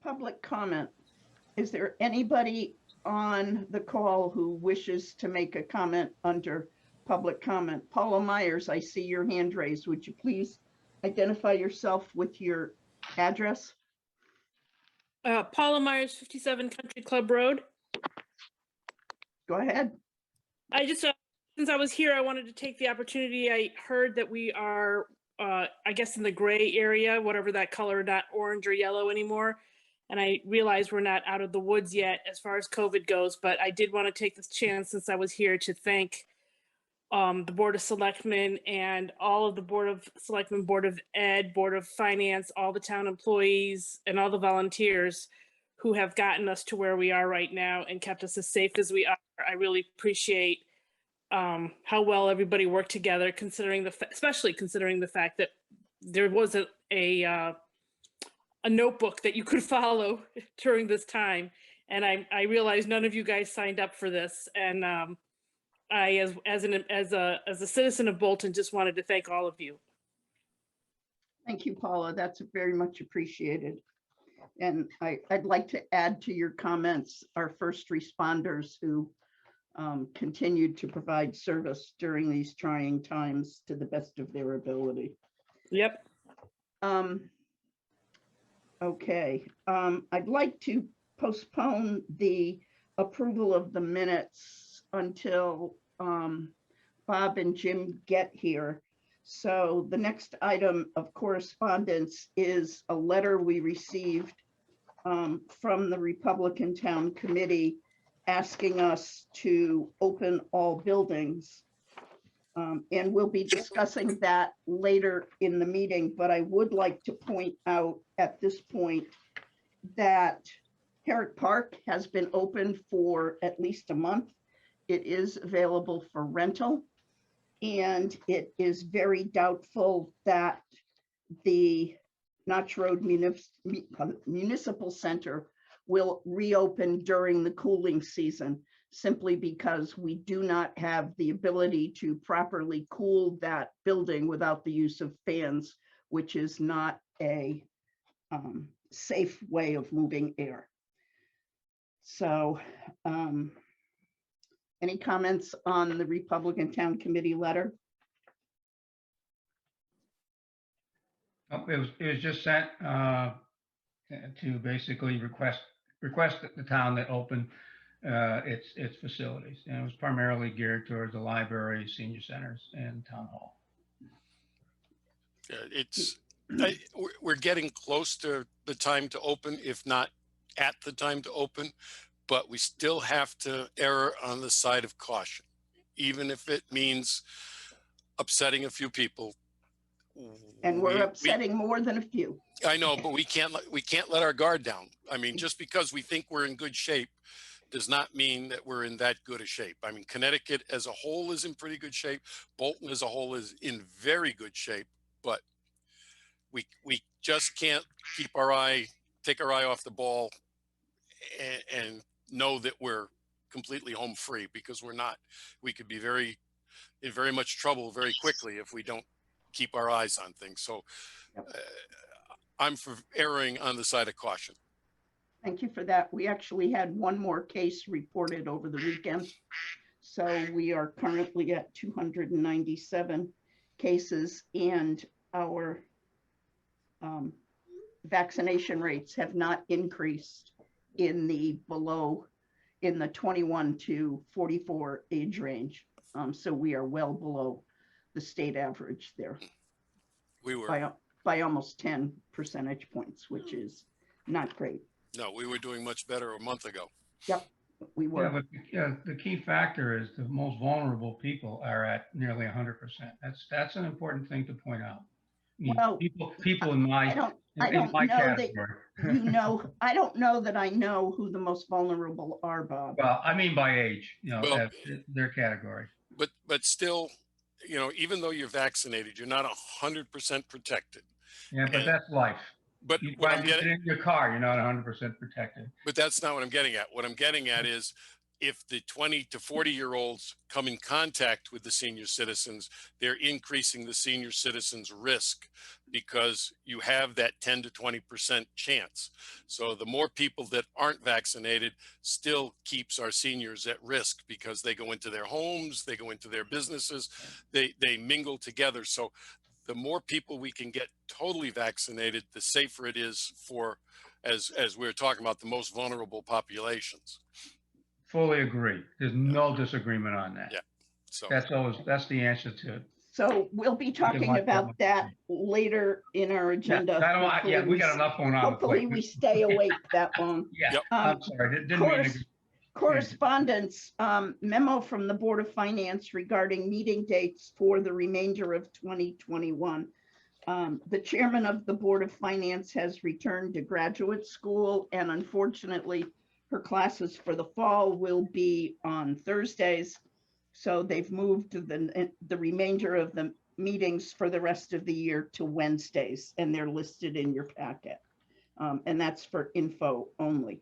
public comment. Is there anybody on the call who wishes to make a comment under public comment? Paula Myers, I see your hand raised. Would you please identify yourself with your address? Paula Myers, 57 Country Club Road. Go ahead. I just, since I was here, I wanted to take the opportunity. I heard that we are, I guess, in the gray area, whatever that color, not orange or yellow anymore. And I realize we're not out of the woods yet as far as COVID goes, but I did want to take this chance since I was here to thank the Board of Selectmen and all of the Board of Selectmen, Board of Ed, Board of Finance, all the town employees and all the volunteers who have gotten us to where we are right now and kept us as safe as we are. I really appreciate how well everybody worked together, considering especially considering the fact that there wasn't a notebook that you could follow during this time. And I realize none of you guys signed up for this. And I, as a citizen of Bolton, just wanted to thank all of you. Thank you, Paula. That's very much appreciated. And I'd like to add to your comments, our first responders who continued to provide service during these trying times to the best of their ability. Yep. Okay, I'd like to postpone the approval of the minutes until Bob and Jim get here. So the next item of correspondence is a letter we received from the Republican Town Committee asking us to open all buildings. And we'll be discussing that later in the meeting, but I would like to point out at this point that Herrick Park has been open for at least a month. It is available for rental, and it is very doubtful that the Notch Road Municipal Center will reopen during the cooling season, simply because we do not have the ability to properly cool that building without the use of fans, which is not a safe way of moving air. So any comments on the Republican Town Committee letter? Oh, it was just sent to basically request that the town that open its facilities, and it was primarily geared towards the library, senior centers, and town hall. Yeah, we're getting close to the time to open, if not at the time to open, but we still have to err on the side of caution, even if it means upsetting a few people. And we're upsetting more than a few. I know, but we can't let our guard down. I mean, just because we think we're in good shape does not mean that we're in that good a shape. I mean, Connecticut as a whole is in pretty good shape. Bolton as a whole is in very good shape, but we just can't take our eye off the ball and know that we're completely home free, because we're not. We could be in very much trouble very quickly if we don't keep our eyes on things. So I'm for erring on the side of caution. Thank you for that. We actually had one more case reported over the weekend. So we are currently at 297 cases, and our vaccination rates have not increased in the 21 to 44 age range. So we are well below the state average there. We were by almost 10 percentage points, which is not great. No, we were doing much better a month ago. Yep, we were. Yeah, but the key factor is the most vulnerable people are at nearly 100%. That's an important thing to point out. I mean, Well, people in my category. I don't know that I know who the most vulnerable are, Bob. Well, I mean by age, Well, their category. But still, even though you're vaccinated, you're not 100% protected. Yeah, but that's life. But what I'm getting in your car, you're not 100% protected. But that's not what I'm getting at. What I'm getting at is if the 20 to 40-year-olds come in contact with the senior citizens, they're increasing the senior citizens' risk because you have that 10 to 20% chance. So the more people that aren't vaccinated still keeps our seniors at risk because they go into their homes, they go into their businesses, they mingle together. So the more people we can get totally vaccinated, the safer it is for, as we were talking about, the most vulnerable populations. Fully agree. There's no disagreement on that. Yeah. So That's the answer to. So we'll be talking about that later in our agenda. Yeah, we got enough going on. Hopefully we stay awake that long. Yeah, Yep. I'm sorry. Didn't mean to. Correspondence, memo from the Board of Finance regarding meeting dates for the remainder of 2021. The chairman of the Board of Finance has returned to graduate school, and unfortunately, her classes for the fall will be on Thursdays. So they've moved the remainder of the meetings for the rest of the year to Wednesdays, and they're listed in your packet. And that's for info only.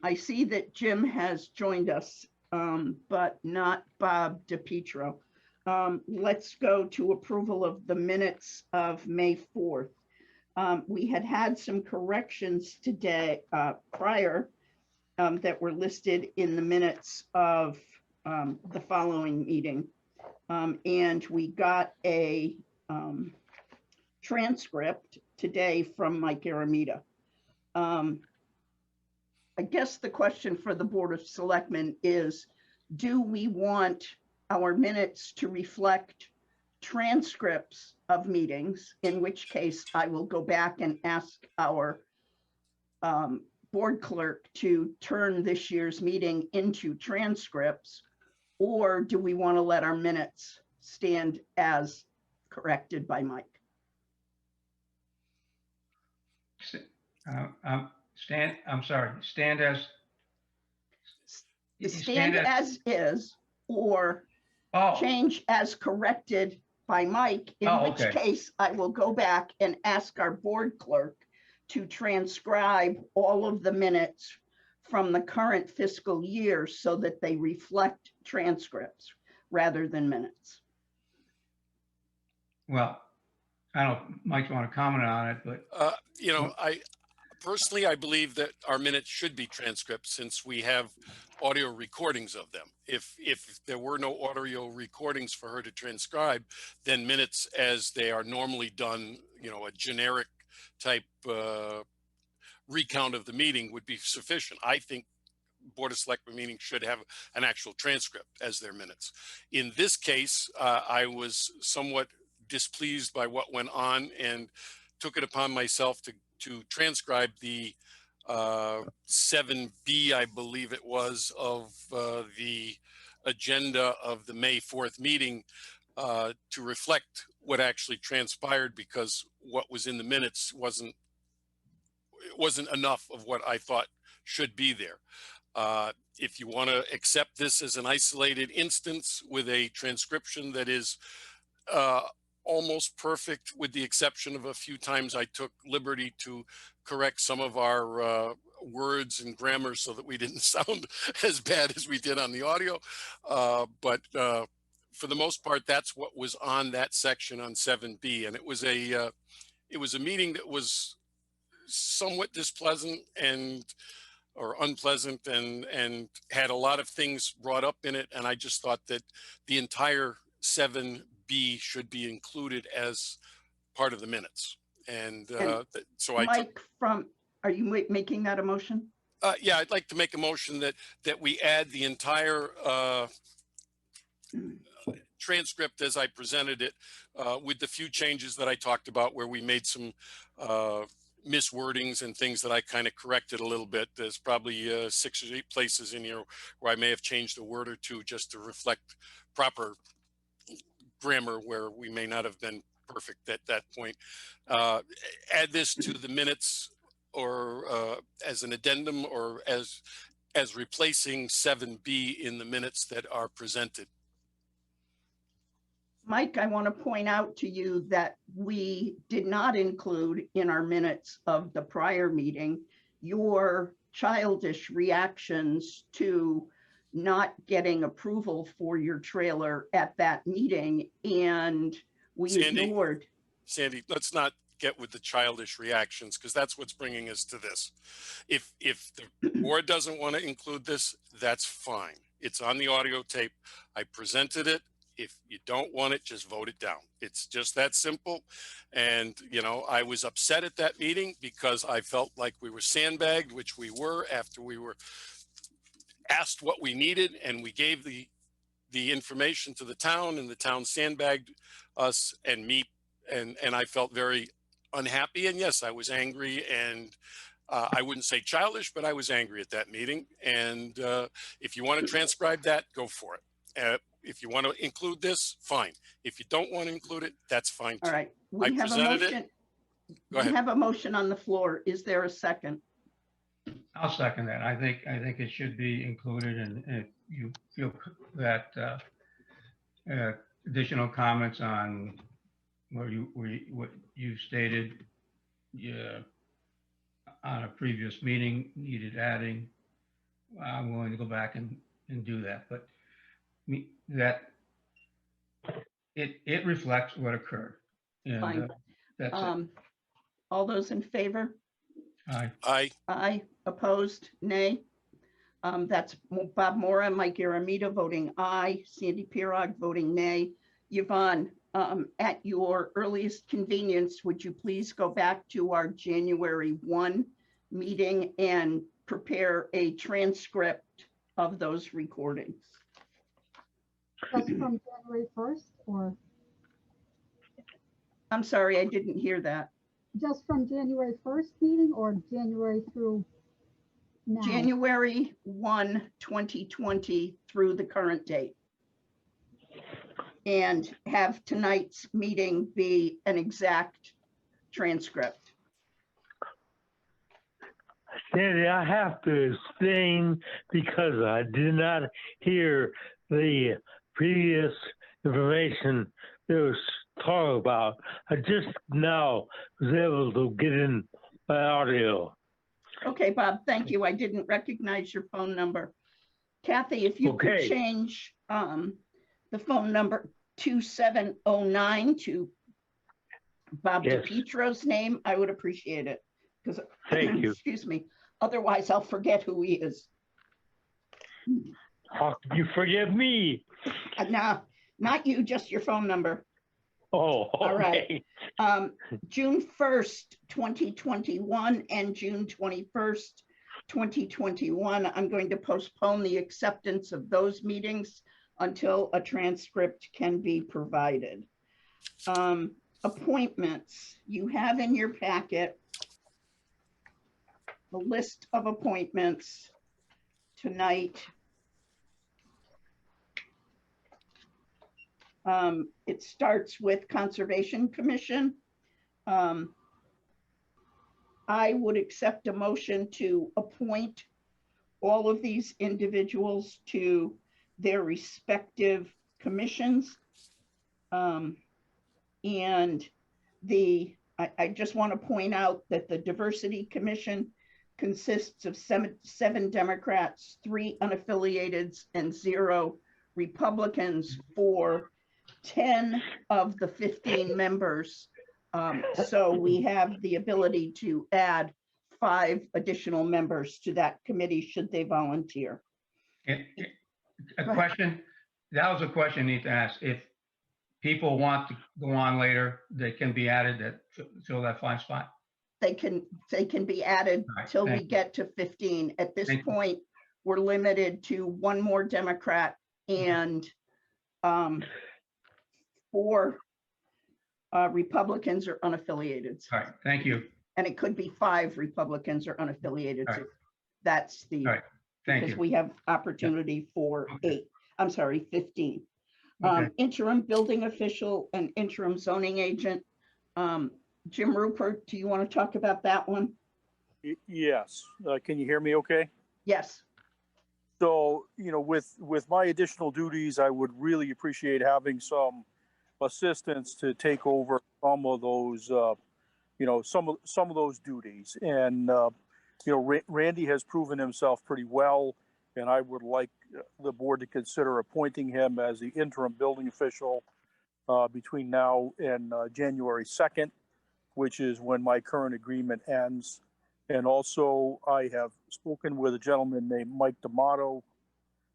I see that Jim has joined us, but not Bob DiPietro. Let's go to approval of the minutes of May 4th. We had some corrections today prior that were listed in the minutes of the following meeting. And we got a transcript today from Mike Aramita. I guess the question for the Board of Selectmen is, do we want our minutes to reflect transcripts of meetings, in which case I will go back and ask our board clerk to turn this year's meeting into transcripts, or do we want to let our minutes stand as corrected by Mike? Stand as. Stand as is, or change as corrected by Mike, in which case I will go back and ask our board clerk to transcribe all of the minutes from the current fiscal year so that they reflect transcripts rather than minutes. Well, I don't know, Mike, you want to comment on it, but. I believe that our minutes should be transcripts since we have audio recordings of them. If there were no audio recordings for her to transcribe, then minutes as they are normally done, a generic type recount of the meeting would be sufficient. I think Board of Selectmen meetings should have an actual transcript as their minutes. In this case, I was somewhat displeased by what went on and took it upon myself to transcribe the 7B, I believe it was, of the agenda of the May 4th meeting to reflect what actually transpired, because what was in the minutes wasn't enough of what I thought should be there. If you want to accept this as an isolated instance with a transcription that is almost perfect, with the exception of a few times I took liberty to correct some of our words and grammar so that we didn't sound as bad as we did on the audio. But for the most part, that's what was on that section on 7B. And it was a meeting that was somewhat displeasant or unpleasant and had a lot of things brought up in it. And I just thought that the entire 7B should be included as part of the minutes. And so Mike, are you making that a motion? Yeah, I'd like to make a motion that we add the entire transcript as I presented it, with the few changes that I talked about where we made some miswordings and things that I kind of corrected a little bit. There's probably 6 or 8 places in here where I may have changed a word or two just to reflect proper grammar where we may not have been perfect at that point. Add this to the minutes, or as an addendum, or as replacing 7B in the minutes that are presented. Mike, I want to point out to you that we did not include in our minutes of the prior meeting your childish reactions to not getting approval for your trailer at that meeting, and we Sandy. ignored. Sandy, let's not get with the childish reactions, because that's what's bringing us to this. If the board doesn't want to include this, that's fine. It's on the audio tape. I presented it. If you don't want it, just vote it down. It's just that simple. And, you know, I was upset at that meeting because I felt like we were sandbagged, which we were after we were asked what we needed, and we gave the information to the town, and the town sandbagged us and me. And I felt very unhappy. And yes, I was angry, and I wouldn't say childish, but I was angry at that meeting. And if you want to transcribe that, go for it. If you want to include this, fine. If you don't want to include it, that's fine too. All right, we I have a presented it. motion. Go We ahead. have a motion on the floor. Is there a second? I'll second that. I think it should be included, and if you feel that additional comments on what you stated, yeah, on a previous meeting needed adding, I'm willing to go back and do that, but that it reflects what occurred. And Fine. that's it. All those in favor? Aye. Aye. Opposed? Nay. That's Bob Mora, Mike Aramita voting aye, Sandy Pirog voting nay. Yvonne, at your earliest convenience, would you please go back to our January 1 meeting and prepare a transcript of those recordings? Just from January 1st, or I'm sorry, I didn't hear that. just from January 1st meeting, or January through now? January 1, 2020 through the current date. And have tonight's meeting be an exact transcript. Sandy, I have to abstain because I did not hear the previous information that was talked about. I just now was able to get in my audio. Okay, Bob, thank you. I didn't recognize your phone number. Kathy, if you could Okay. change the phone number 2709 to Bob Yes. DiPietro's name, I would appreciate it. Because, Thank you. excuse me, otherwise I'll forget who he is. How can you forgive me? No, not you, just your phone number. Oh, All right. okay. June 1st, 2021 and June 21st, 2021. I'm going to postpone the acceptance of those meetings until a transcript can be provided. Appointments. You have in your packet the list of appointments tonight. It starts with Conservation Commission. I would accept a motion to appoint all of these individuals to their respective commissions. And I just want to point out that the Diversity Commission consists of seven Democrats, 3 unaffiliateds, and 0 Republicans for 10 of the 15 members. So we have the ability to add 5 additional members to that committee should they volunteer. A question, that was a question I need to ask. If people want to go on later, they can be added that fill that 5 spot. They can be added All right, till we thank you. get to 15. At this Thank you. point, we're limited to 1 more Democrat and 4 Republicans or unaffiliated. All right, thank you. And it could be 5 Republicans or unaffiliated. All right. That's the, All right, thank because you. we have opportunity for Okay. 15. Okay. Interim building official and interim zoning agent. Jim Rupert, do you want to talk about that one? Yes. Can you hear me okay? Yes. So, with my additional duties, I would really appreciate having some assistance to take over some of those, some of those duties. And, Randy has proven himself pretty well And I would like the board to consider appointing him as the interim building official between now and January 2nd, which is when my current agreement ends. And also, I have spoken with a gentleman named Mike D'Amato,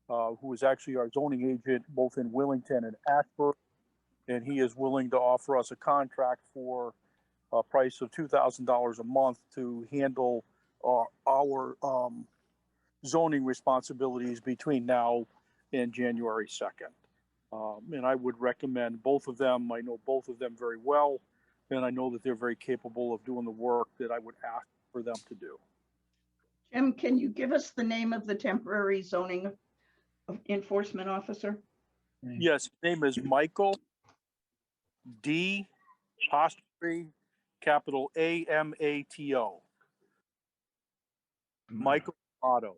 who is actually our zoning agent both in Willington and Ashburn. And he is willing to offer us a contract for a price of $2,000 a month to handle our zoning responsibilities between now and January 2nd. And I would recommend both of them. I know both of them very well, and I know that they're very capable of doing the work that I would ask for them to do. Jim, can you give us the name of the temporary zoning enforcement officer? Yes, his name is Michael D. apostrophe capital AMATO. Michael Otto.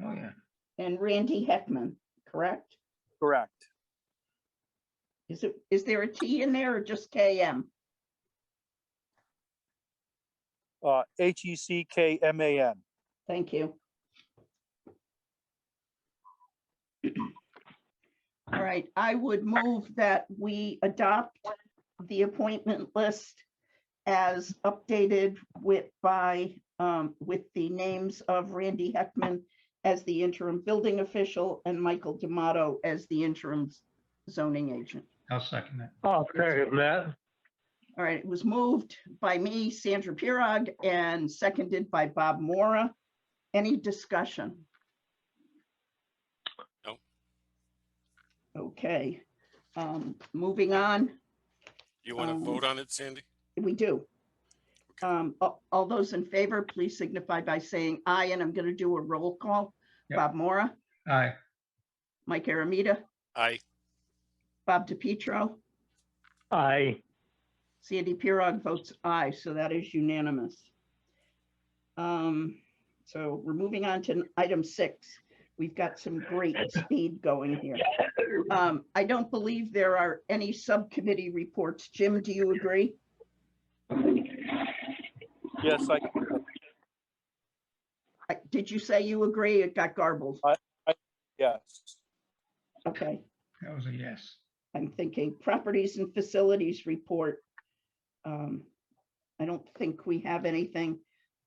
Oh, yeah. And Randy Heckman, correct? Correct. Is there a T in there or just KM? HECKMAN. Thank you. All right, I would move that we adopt the appointment list as updated with the names of Randy Heckman as the interim building official and Michael D'Amato as the interim zoning agent. I'll second that. I'll second that. All right, it was moved by me, Sandra Pirog, and seconded by Bob Mora. Any discussion? No. Okay, moving on. You want to vote on it, Sandy? We do. All those in favor, please signify by saying aye, and I'm going to do a roll call. Yep. Bob Mora, Aye. Mike Aramita, Aye. Bob DiPietro, Aye. Sandy Pirog votes aye, so that is unanimous. So we're moving on to item 6. We've got some great speed going here. I don't believe there are any subcommittee reports. Jim, do you agree? Yes, Did you say you agree? It got garbled. yes. Okay, That was a yes. I'm thinking properties and facilities report. I don't think we have anything.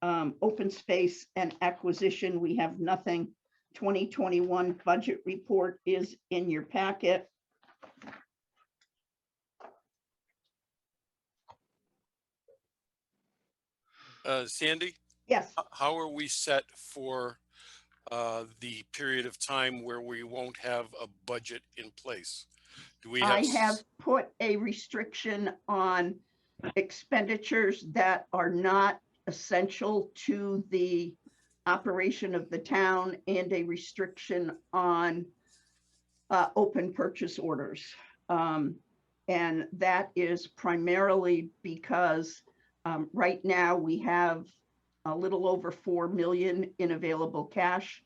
Open space and acquisition, we have nothing. 2021 budget report is in your packet. Sandy, Yes, how are we set for the period of time where we won't have a budget in place? Do we I have? have put a restriction on expenditures that are not essential to the operation of the town and a restriction on open purchase orders. And that is primarily because right now we have a little over 4 million in available cash,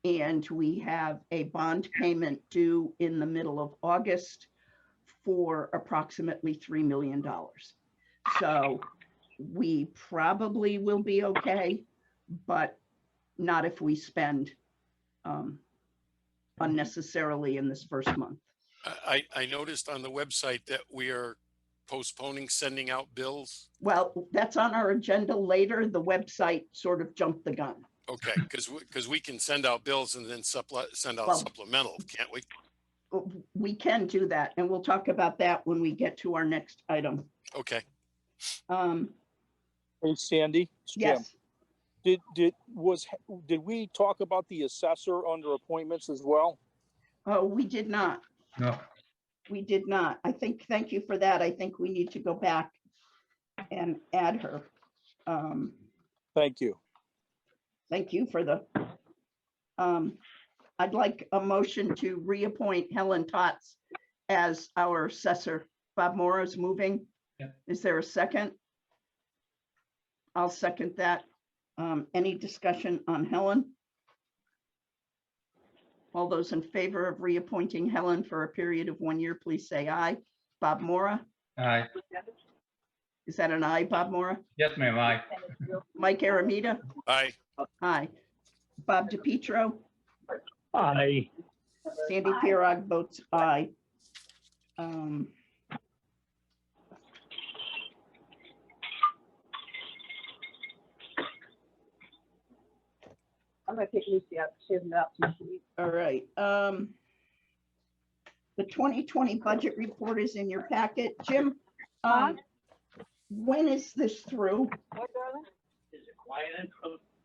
and we have a bond payment due in the middle of August for approximately $3 million. So we probably will be okay, but not if we spend unnecessarily in this first month. I noticed on the website that we are postponing sending out bills. Well, that's on our agenda later. The website sort of jumped the gun. Okay, because we can send out bills and then send out Well, supplemental, can't we? We can do that, and we'll talk about that when we get to our next item. Okay. Hey, Sandy. It's Jim. Yes, Did we talk about the assessor under appointments as well? oh, we did not. No. We did not. Thank you for that. I think we need to go back and add her. Thank you. Thank you for the, I'd like a motion to reappoint Helen Tots as our assessor. Bob Mora is moving. Yep. Is there a second? I'll second that. Any discussion on Helen? All those in favor of reappointing Helen for a period of 1 year, please say aye. Bob Mora, Aye. is that an aye, Bob Mora? Yes, ma'am. Aye. Mike Aramita, Aye. aye. Bob DiPietro, Aye. Sandy Pirog votes aye. Um, I'm gonna pick Lucy up. She hasn't up. All right. The 2020 budget report is in your packet. Jim, when is this through? What, darling?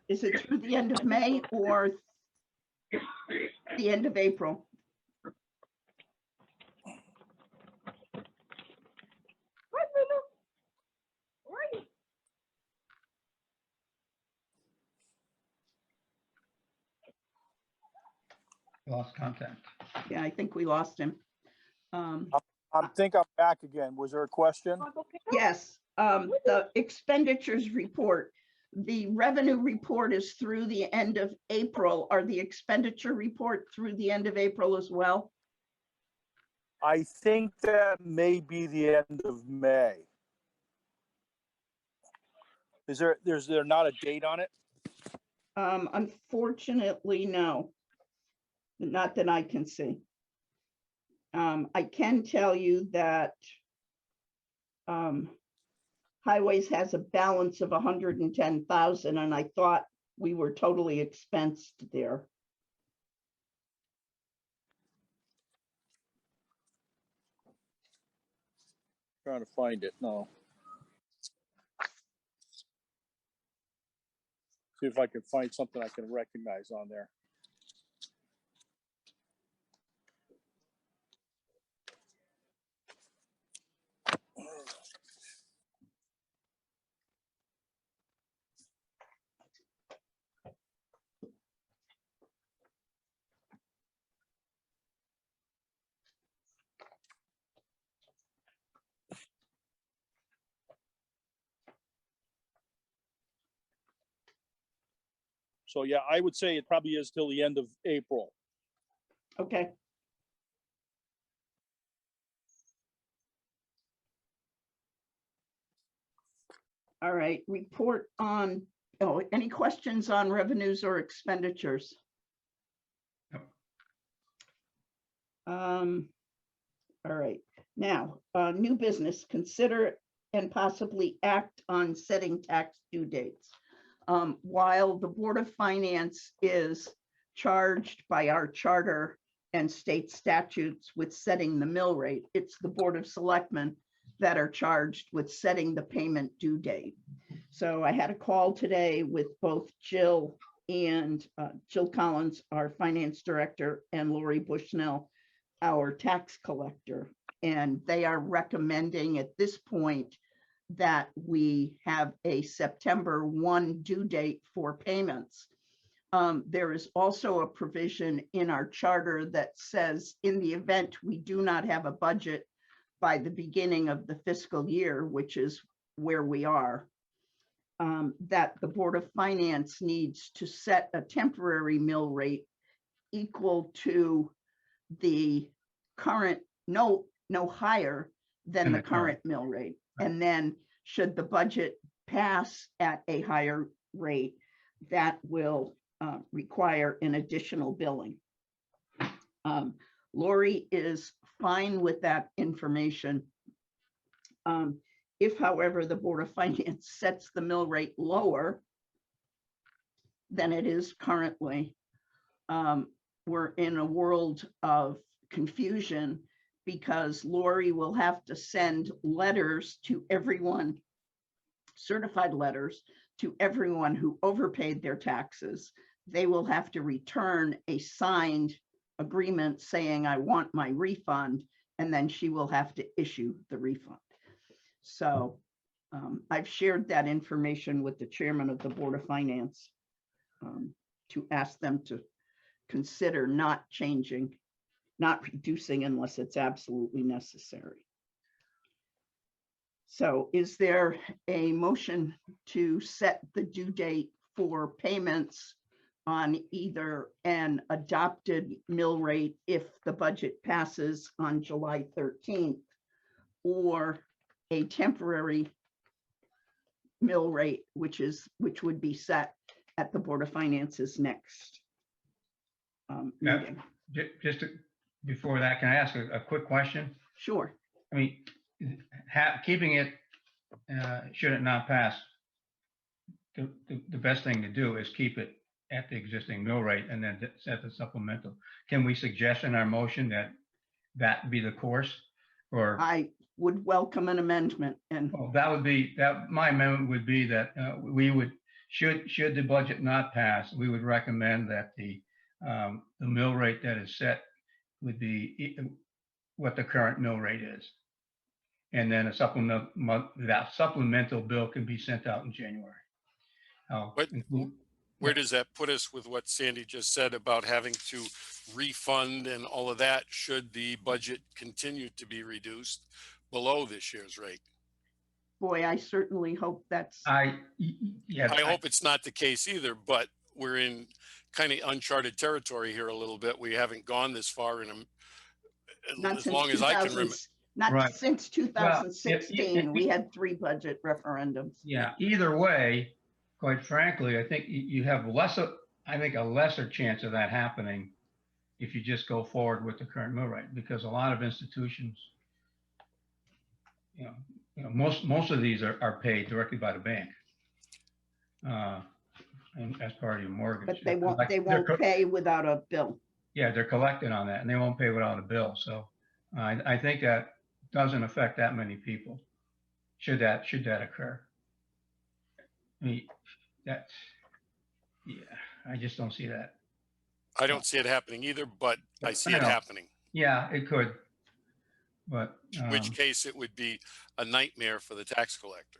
Is it through the end of May or the end of April? What, Lulu? Where are you? Lost contact. Yeah, I think we lost him. I think I'm back again. Was there a question? Wanna go pick her up? Yes, the expenditures report, the revenue report is through the end of April. Are the expenditure report through the end of April as well? I think that may be the end of May. Is there not a date on it? Unfortunately, no. Not that I can see. I can tell you that highways has a balance of 110,000, and I thought we were totally expensed there. Trying to find it. No. See if I can find something I can recognize on there. So yeah, I would say it probably is till the end of April. Okay. All right, report on, oh, any questions on revenues or expenditures? All right, now, new business, consider and possibly act on setting tax due dates. While the Board of Finance is charged by our charter and state statutes with setting the mill rate, it's the Board of Selectmen that are charged with setting the payment due date. So I had a call today with both Jill and Jill Collins, our finance director, and Lori Bushnell, our tax collector. And they are recommending at this point that we have a September 1 due date for payments. There is also a provision in our charter that says in the event we do not have a budget by the beginning of the fiscal year, which is where we are, that the Board of Finance needs to set a temporary mill rate equal to the current, no higher than the current mill rate. And then should the budget pass at a higher rate, that will require an additional billing. Lori is fine with that information. If, however, the Board of Finance sets the mill rate lower than it is currently, we're in a world of confusion because Lori will have to send letters to everyone, certified letters to everyone who overpaid their taxes. They will have to return a signed agreement saying, I want my refund, and then she will have to issue the refund. So I've shared that information with the chairman of the Board of Finance to ask them to consider not changing, not reducing unless it's absolutely necessary. So is there a motion to set the due date for payments on either an adopted mill rate if the budget passes on July 13th, or a temporary mill rate, which would be set at the Board of Finance's next Yeah. meeting. Before that, can I ask a quick question? Sure. I mean, keeping it, should it not pass, the best thing to do is keep it at the existing mill rate and then set the supplemental. Can we suggest in our motion that that be the course? Or I would welcome an amendment and well, that would be, my amendment would be that we would, should the budget not pass, we would recommend that the mill rate that is set would be what the current mill rate is. And then that supplemental bill can be sent out in January. But where does that put us with what Sandy just said about having to refund and all of that should the budget continue to be reduced below this year's rate? boy, I certainly hope that's, I hope it's not the case either, but we're in kind of uncharted territory here a little bit. We haven't gone this far in not as since long as I can remember. not Right. since 2016. We had 3 budget referendums. Yeah, either way, quite frankly, I think you have a lesser chance of that happening if you just go forward with the current mill rate, because a lot of institutions, most of these are paid directly by the bank. And as part of your mortgage. But they won't They're pay without a bill. Yeah, they're collecting on that and they won't pay without a bill. So I think that doesn't affect that many people. Should that occur? I mean, I just don't see that. I don't see it happening either, but I see I it know. happening. Yeah, it could. But In which case it would be a nightmare for the tax collector.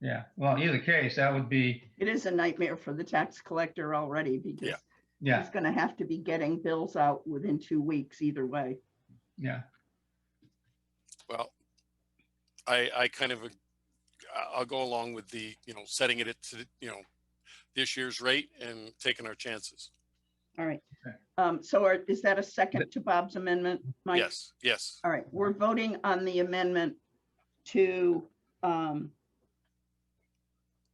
yeah, well, in either case, that would be, It is a nightmare for the tax collector already because yeah, he's going to have to be getting bills out within 2 weeks either way. yeah. Well, I kind of, I'll go along with the, setting it to, this year's rate and taking our chances. All right. Okay. So is that a second to Bob's amendment, Mike? Yes, yes. All right, we're voting on the amendment to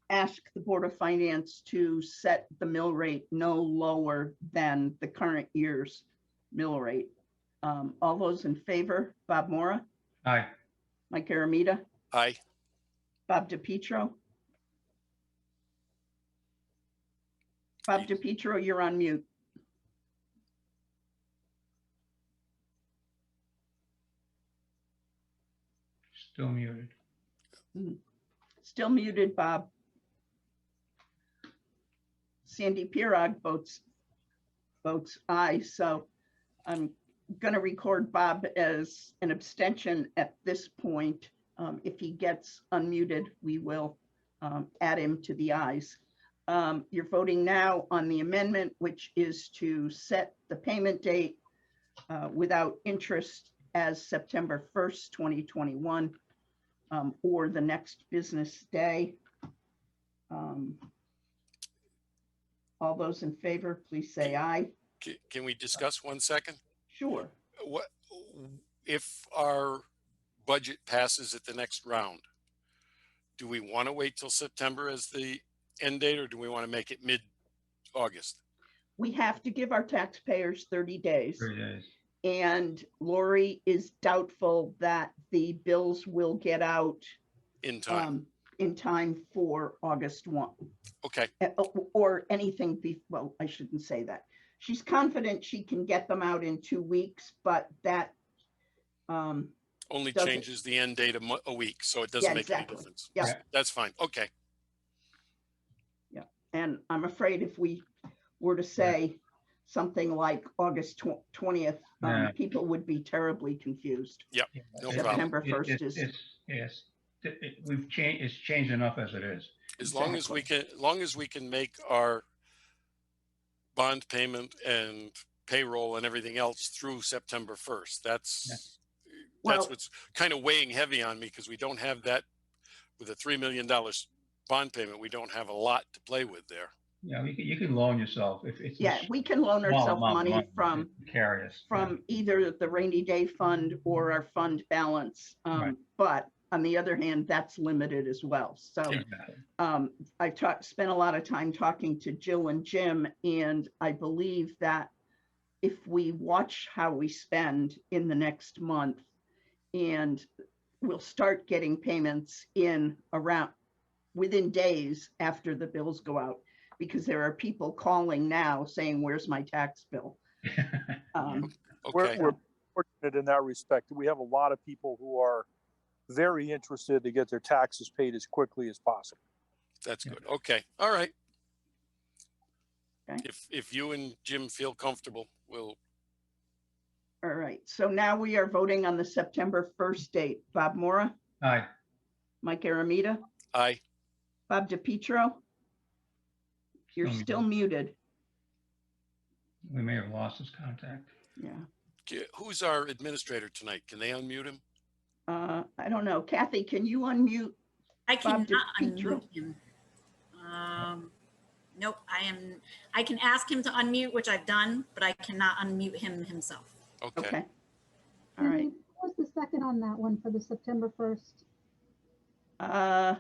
ask the Board of Finance to set the mill rate no lower than the current year's mill rate. All those in favor, Bob Mora, Aye. Mike Aramita, Aye. Bob DiPietro. Bob DiPietro, you're on mute. Still muted. Still muted, Bob. Sandy Pirog votes aye, so I'm going to record Bob as an abstention at this point. If he gets unmuted, we will add him to the ayes. You're voting now on the amendment, which is to set the payment date without interest as September 1st, 2021, or the next business day. All those in favor, please say aye. Can we discuss 1 second? Sure. What if our budget passes at the next round? Do we want to wait till September as the end date, or do we want to make it mid-August? We have to give our taxpayers 30 days. 30 days. And Lori is doubtful that the bills will get out In time. In time for August 1. Okay. Or anything, well, I shouldn't say that. She's confident she can get them out in 2 weeks, but that Only doesn't- changes the end date a week, so it doesn't Yeah, make exactly. any difference. Yeah. That's fine. Okay. Yeah, and I'm afraid if we were to say something like August 20th, Yeah. people would be terribly confused. Yep. No problem. September 1st is, We've changed, it's changed enough as it is. As long as we can make our bond payment and payroll and everything else through September 1st. That's Well- what's kind of weighing heavy on me, because we don't have that with a $3 million bond payment. We don't have a lot to play with there. Yeah, you can loan yourself if it's. yeah, we can loan small ourselves amount of money from Precarious. either the rainy day fund or our fund balance. Right. But on the other hand, that's limited as well. So Exactly. I spent a lot of time talking to Jill and Jim, and I believe that if we watch how we spend in the next month, and we'll start getting payments in around within days after the bills go out, because there are people calling now saying, where's my tax bill? Okay. We're fortunate in that respect. We have a lot of people who are very interested to get their taxes paid as quickly as possible. That's good. Okay. All right. Okay. If you and Jim feel comfortable, we'll. All right, so now we are voting on the September 1st date. Bob Mora, Aye. Mike Aramita, Aye. Bob DiPietro. You're Still still muted. We may have lost his contact. Yeah. Who's our administrator tonight? Can they unmute him? I don't know. Kathy, can you unmute? I Bob cannot DiPietro. unmute him. Nope, I can ask him to unmute, which I've done, but I cannot unmute him himself. Okay. Okay. All right. Who was the second on that one for the September 1st? Uh,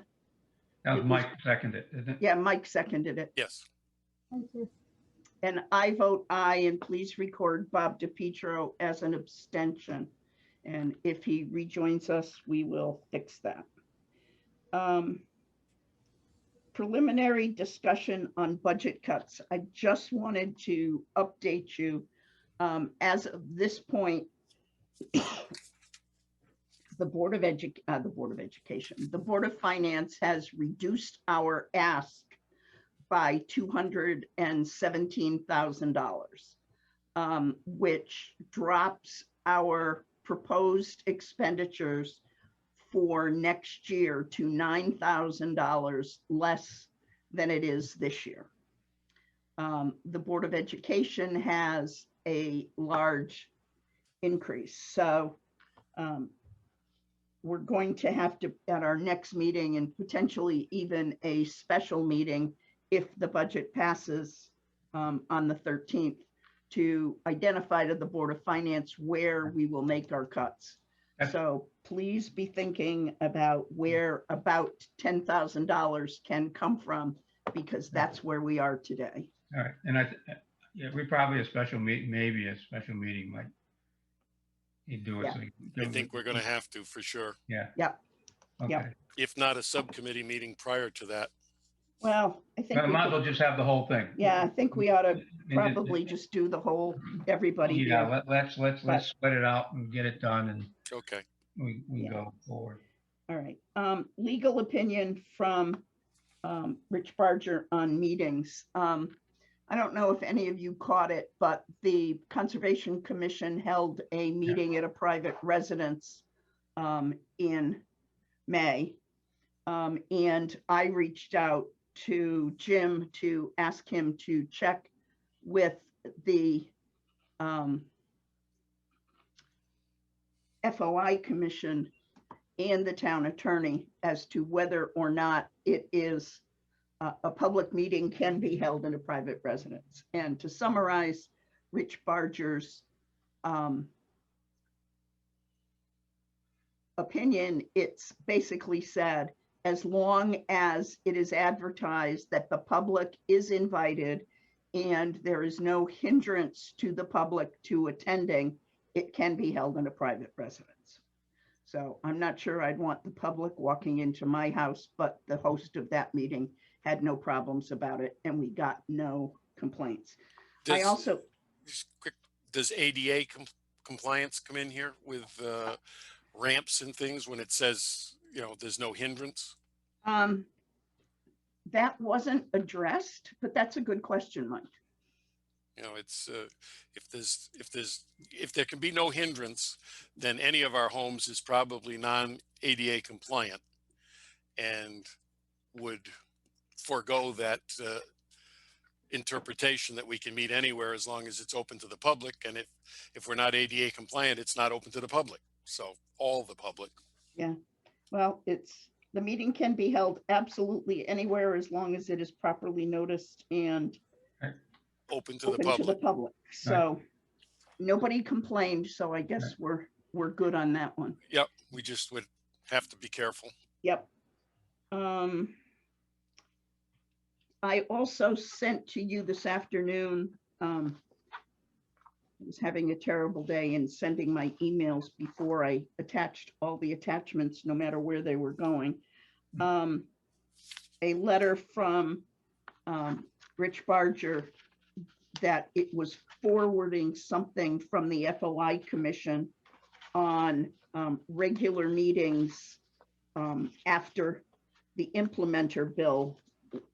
That was It was- Mike seconded, isn't it? yeah, Mike seconded it. Yes. Thank you. And I vote aye, and please record Bob DiPietro as an abstention. And if he rejoins us, we will fix that. Preliminary discussion on budget cuts. I just wanted to update you. As of this point, the Board of Education, the Board of Finance has reduced our ask by $217,000, which drops our proposed expenditures for next year to $9,000 less than it is this year. The Board of Education has a large increase. So we're going to have to, at our next meeting and potentially even a special meeting, if the budget passes on the 13th, to identify to the Board of Finance where we will make our cuts. So please be thinking about where about $10,000 can come from, because that's where we are today. All right, and yeah, we probably a special meeting, maybe a special meeting might. He'd do it. Yeah. So I think we're going to have to for sure. Yeah. Yep. Okay. Yep. If not a subcommittee meeting prior to that. Well, I think But I we might as could- well just have the whole thing. yeah, I think we ought to And probably just do the whole, everybody Yeah, here. let's But- split it out and get it done, and Okay. we Yeah. go forward. All right. Legal opinion from Rich Barger on meetings. I don't know if any of you caught it, but the Conservation Commission held a meeting at a private residence in May. And I reached out to Jim to ask him to check with the FOI Commission and the town attorney as to whether or not it is a public meeting can be held in a private residence. And to summarize Rich Barger's opinion, it's basically said, as long as it is advertised that the public is invited and there is no hindrance to the public to attending, it can be held in a private residence. So I'm not sure I'd want the public walking into my house, but the host of that meeting had no problems about it, and we got no complaints. I Does- also, Just quick, does ADA compliance come in here with ramps and things when it says, you know, there's no hindrance? that wasn't addressed, but that's a good question, Mike. You know, it's if there can be no hindrance, then any of our homes is probably non-ADA compliant and would forego that interpretation that we can meet anywhere as long as it's open to the public. And if we're not ADA compliant, it's not open to the public. So all the public. Well, the meeting can be held absolutely anywhere as long as it is properly noticed and Open to the open to the public. public. So nobody complained, so I guess we're good on that one. Yep. We just would have to be careful. Yep. I also sent to you this afternoon I was having a terrible day in sending my emails before I attached all the attachments, no matter where they were going. A letter from Rich Barger that it was forwarding something from the FOI Commission on regular meetings after the implementer bill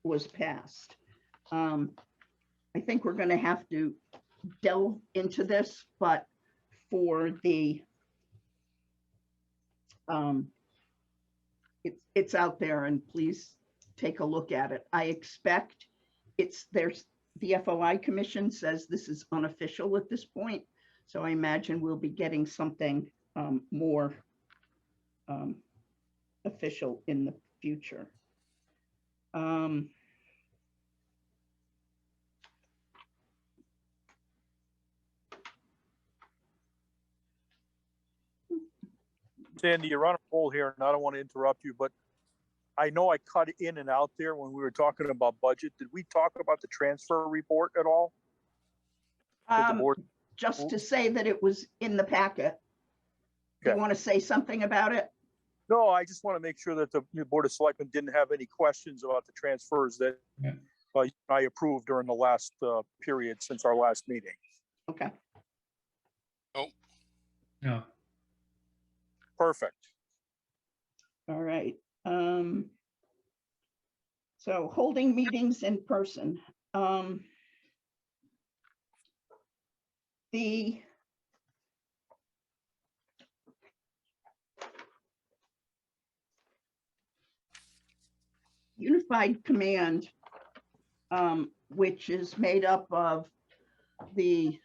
was passed. I think we're going to have to delve into this, but for the it's out there, and please take a look at it. I expect there's the FOI Commission says this is unofficial at this point, so I imagine we'll be getting something more official in the future. Sandy, you're on a roll here, and I don't want to interrupt you, but I know I cut in and out there when we were talking about budget. Did we talk about the transfer report at all? That the board- Just to say that it was in the packet. Do you Okay. want to say something about it? No, I just want to make sure that the new Board of Selectmen didn't have any questions about the transfers that Yeah. I approved during the last period since our last meeting. Okay. No. Perfect. All right. So holding meetings in person. The Unified Command, which is made up of the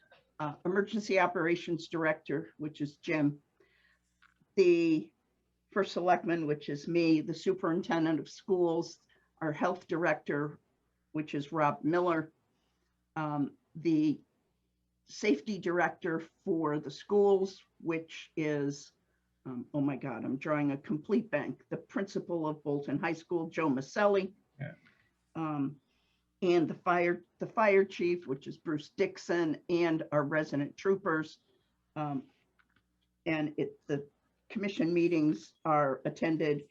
Emergency Operations Director, which is Jim, the First Selectman, which is me, the Superintendent of Schools, our Health Director, which is Rob Miller, the Safety Director for the schools, which is, oh my God, I'm drawing a complete blank, the Principal of Bolton High School, Joe Maselli. Yeah. And the fire chief, which is Bruce Dixon, and our resident troopers. And the commission meetings are attended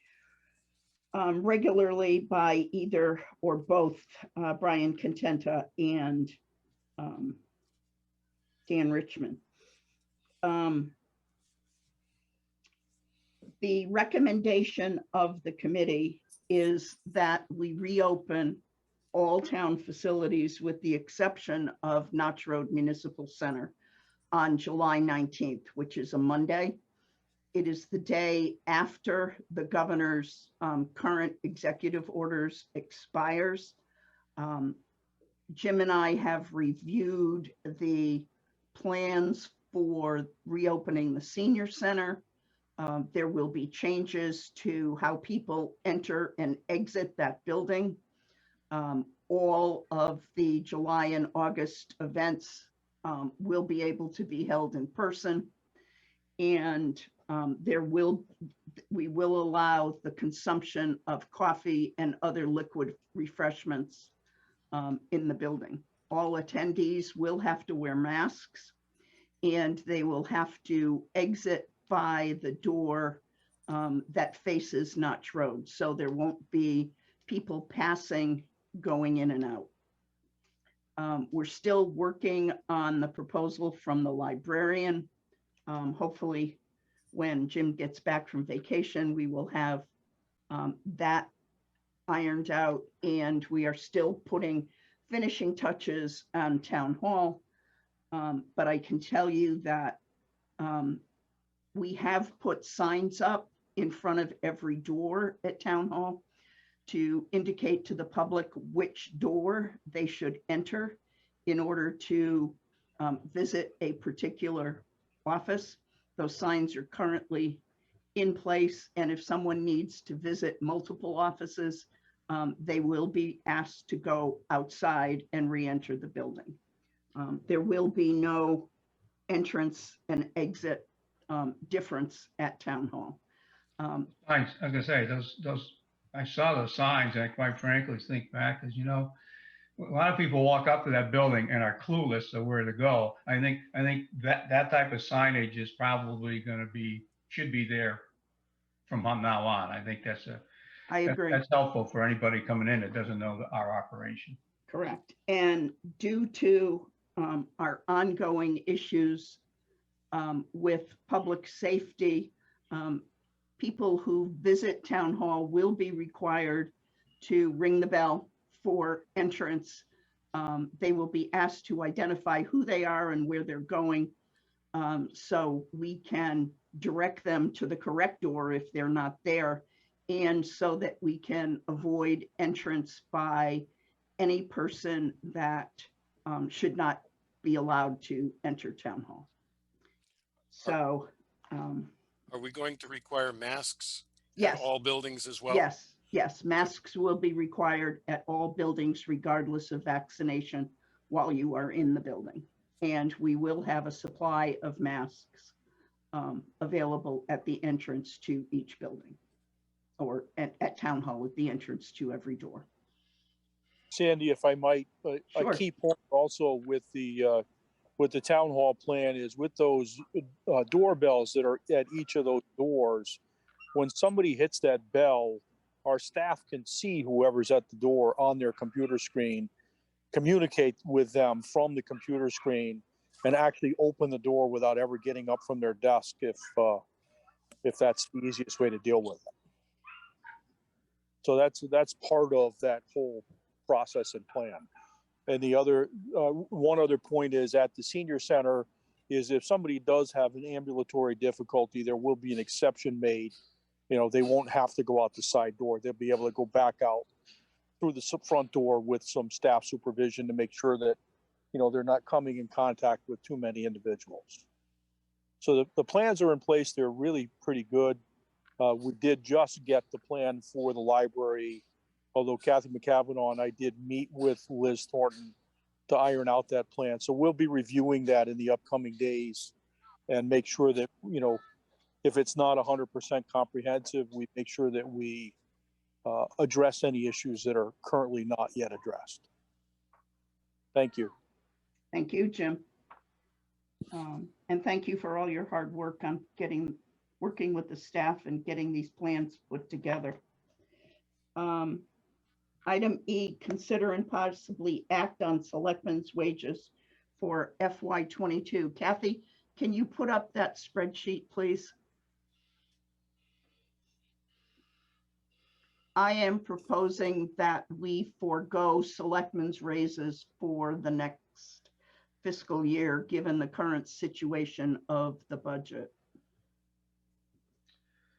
regularly by either or both Brian Contenta and Dan Richmond. The recommendation of the committee is that we reopen all town facilities with the exception of Notch Road Municipal Center on July 19th, which is a Monday. It is the day after the governor's current executive orders expires. Jim and I have reviewed the plans for reopening the senior center. There will be changes to how people enter and exit that building. All of the July and August events will be able to be held in person. And we will allow the consumption of coffee and other liquid refreshments in the building. All attendees will have to wear masks, and they will have to exit by the door that faces Notch Road. So there won't be people passing, going in and out. We're still working on the proposal from the librarian. Hopefully, when Jim gets back from vacation, we will have that ironed out, and we are still putting finishing touches on town hall. But I can tell you that we have put signs up in front of every door at town hall to indicate to the public which door they should enter in order to visit a particular office. Those signs are currently in place, and if someone needs to visit multiple offices, they will be asked to go outside and re-enter the building. There will be no entrance and exit difference at town hall. Signs, I was gonna say, those, I saw those signs, and I quite frankly think back, as you know, a lot of people walk up to that building and are clueless of where to go. I think that type of signage is probably going to should be there from now on. I think I agree. that's helpful for anybody coming in that doesn't know our operation. Correct. And due to our ongoing issues with public safety, people who visit town hall will be required to ring the bell for entrance. They will be asked to identify who they are and where they're going, so we can direct them to the correct door if they're not there, and so that we can avoid entrance by any person that should not be allowed to enter town hall. So, Are we going to require masks yes, at all buildings as well? yes, masks will be required at all buildings regardless of vaccination while you are in the building. And we will have a supply of masks available at the entrance to each building, or at town hall at the entrance to every door. Sandy, if I might, Sure. a key point also with the town hall plan is with those doorbells that are at each of those doors, when somebody hits that bell, our staff can see whoever's at the door on their computer screen, communicate with them from the computer screen, and actually open the door without ever getting up from their desk if that's the easiest way to deal with it. So that's part of that whole process and plan. And the other one other point is at the senior center is if somebody does have an ambulatory difficulty, there will be an exception made. You know, they won't have to go out the side door. They'll be able to go back out through the front door with some staff supervision to make sure that, you know, they're not coming in contact with too many individuals. So the plans are in place. They're really pretty good. We did just get the plan for the library, although Kathy McCavanaugh and I did meet with Liz Thornton to iron out that plan. So we'll be reviewing that in the upcoming days and make sure that, you know, if it's not 100% comprehensive, we make sure that we address any issues that are currently not yet addressed. Thank you. Thank you, Jim. And thank you for all your hard work on working with the staff and getting these plans put together. Item E, consider and possibly act on selectmen's wages for FY22. Kathy, can you put up that spreadsheet, please? I am proposing that we forego selectmen's raises for the next fiscal year, given the current situation of the budget.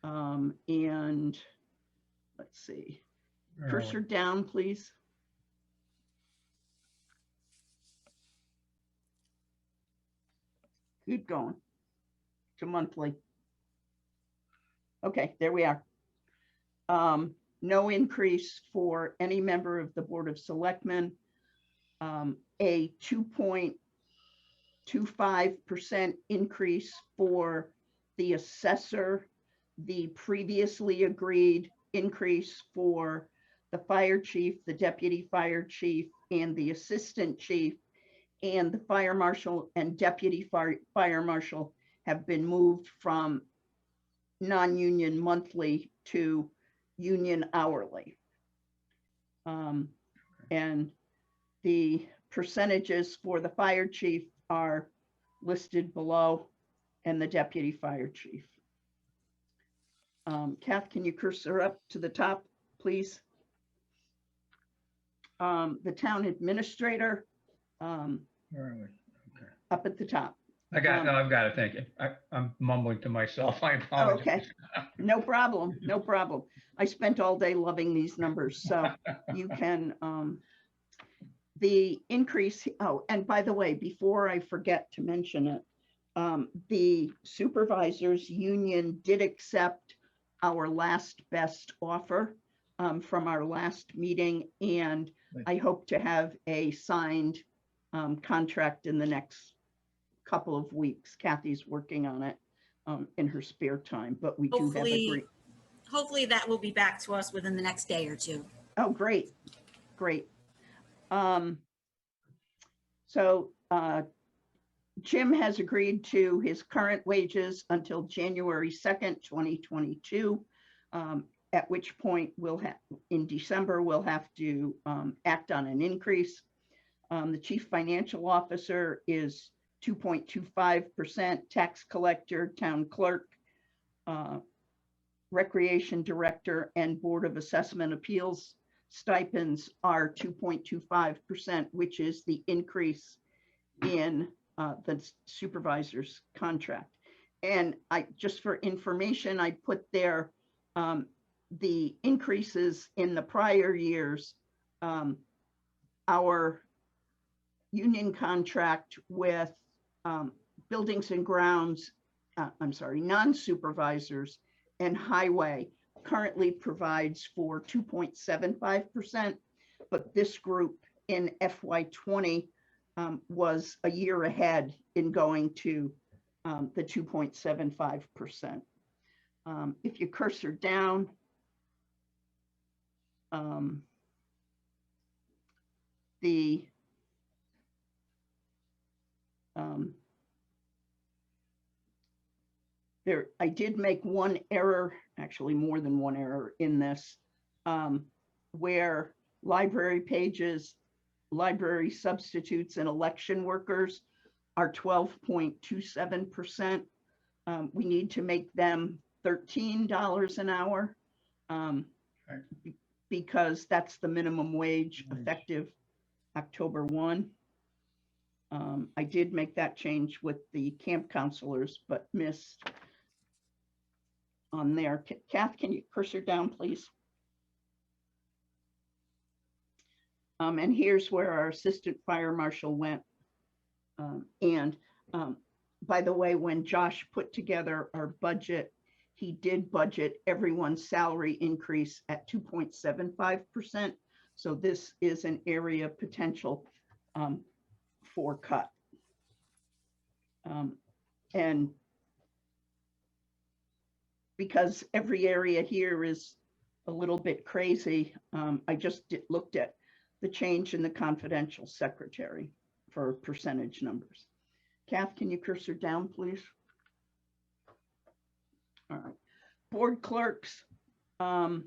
And let's see, cursor down, please. Keep going to monthly. Okay, there we are. No increase for any member of the Board of Selectmen. A 2.25% increase for the assessor, the previously agreed increase for the fire chief, the deputy fire chief, and the assistant chief, and the fire marshal and deputy fire marshal have been moved from non-union monthly to union hourly. And the percentages for the fire chief are listed below, and the deputy fire chief. Kath, can you cursor up to the top, please? The town administrator, Where are we? Okay. up at the top. I've got it. Thank you. I'm mumbling to myself. I apologize. Okay, no problem, no problem. I spent all day loving these numbers, so you can, the increase, oh, and by the way, before I forget to mention it, the supervisors union did accept our last best offer from our last meeting, and I hope to have a signed contract in the next couple of weeks. Kathy's working on it in her spare time, but we do have a great. Hopefully that will be back to us within the next day or two. Oh, great, great. So Jim has agreed to his current wages until January 2nd, 2022, at which point we'll have, in December, we'll have to act on an increase. The chief financial officer is 2.25%, tax collector, town clerk, recreation director, and board of assessment appeals stipends are 2.25%, which is the increase in the supervisor's contract. And I, just for information, I put there the increases in the prior years. Our union contract with buildings and grounds, non-supervisors and highway currently provides for 2.75%, but this group in FY20 was a year ahead in going to the 2.75%. If you cursor down, I did make one error, actually more than one error in this, where library pages, library substitutes, and election workers are 12.27%. We need to make them $13 an hour because that's the minimum wage effective October 1. I did make that change with the camp counselors, but missed on there. Kath, can you cursor down, please? And here's where our assistant fire marshal went. By the way, when Josh put together our budget, he did budget everyone's salary increase at 2.75%. So this is an area of potential for cut. And because every area here is a little bit crazy, I just looked at the change in the confidential secretary for percentage numbers. Kath, can you cursor down, please? All right. Board clerks. Board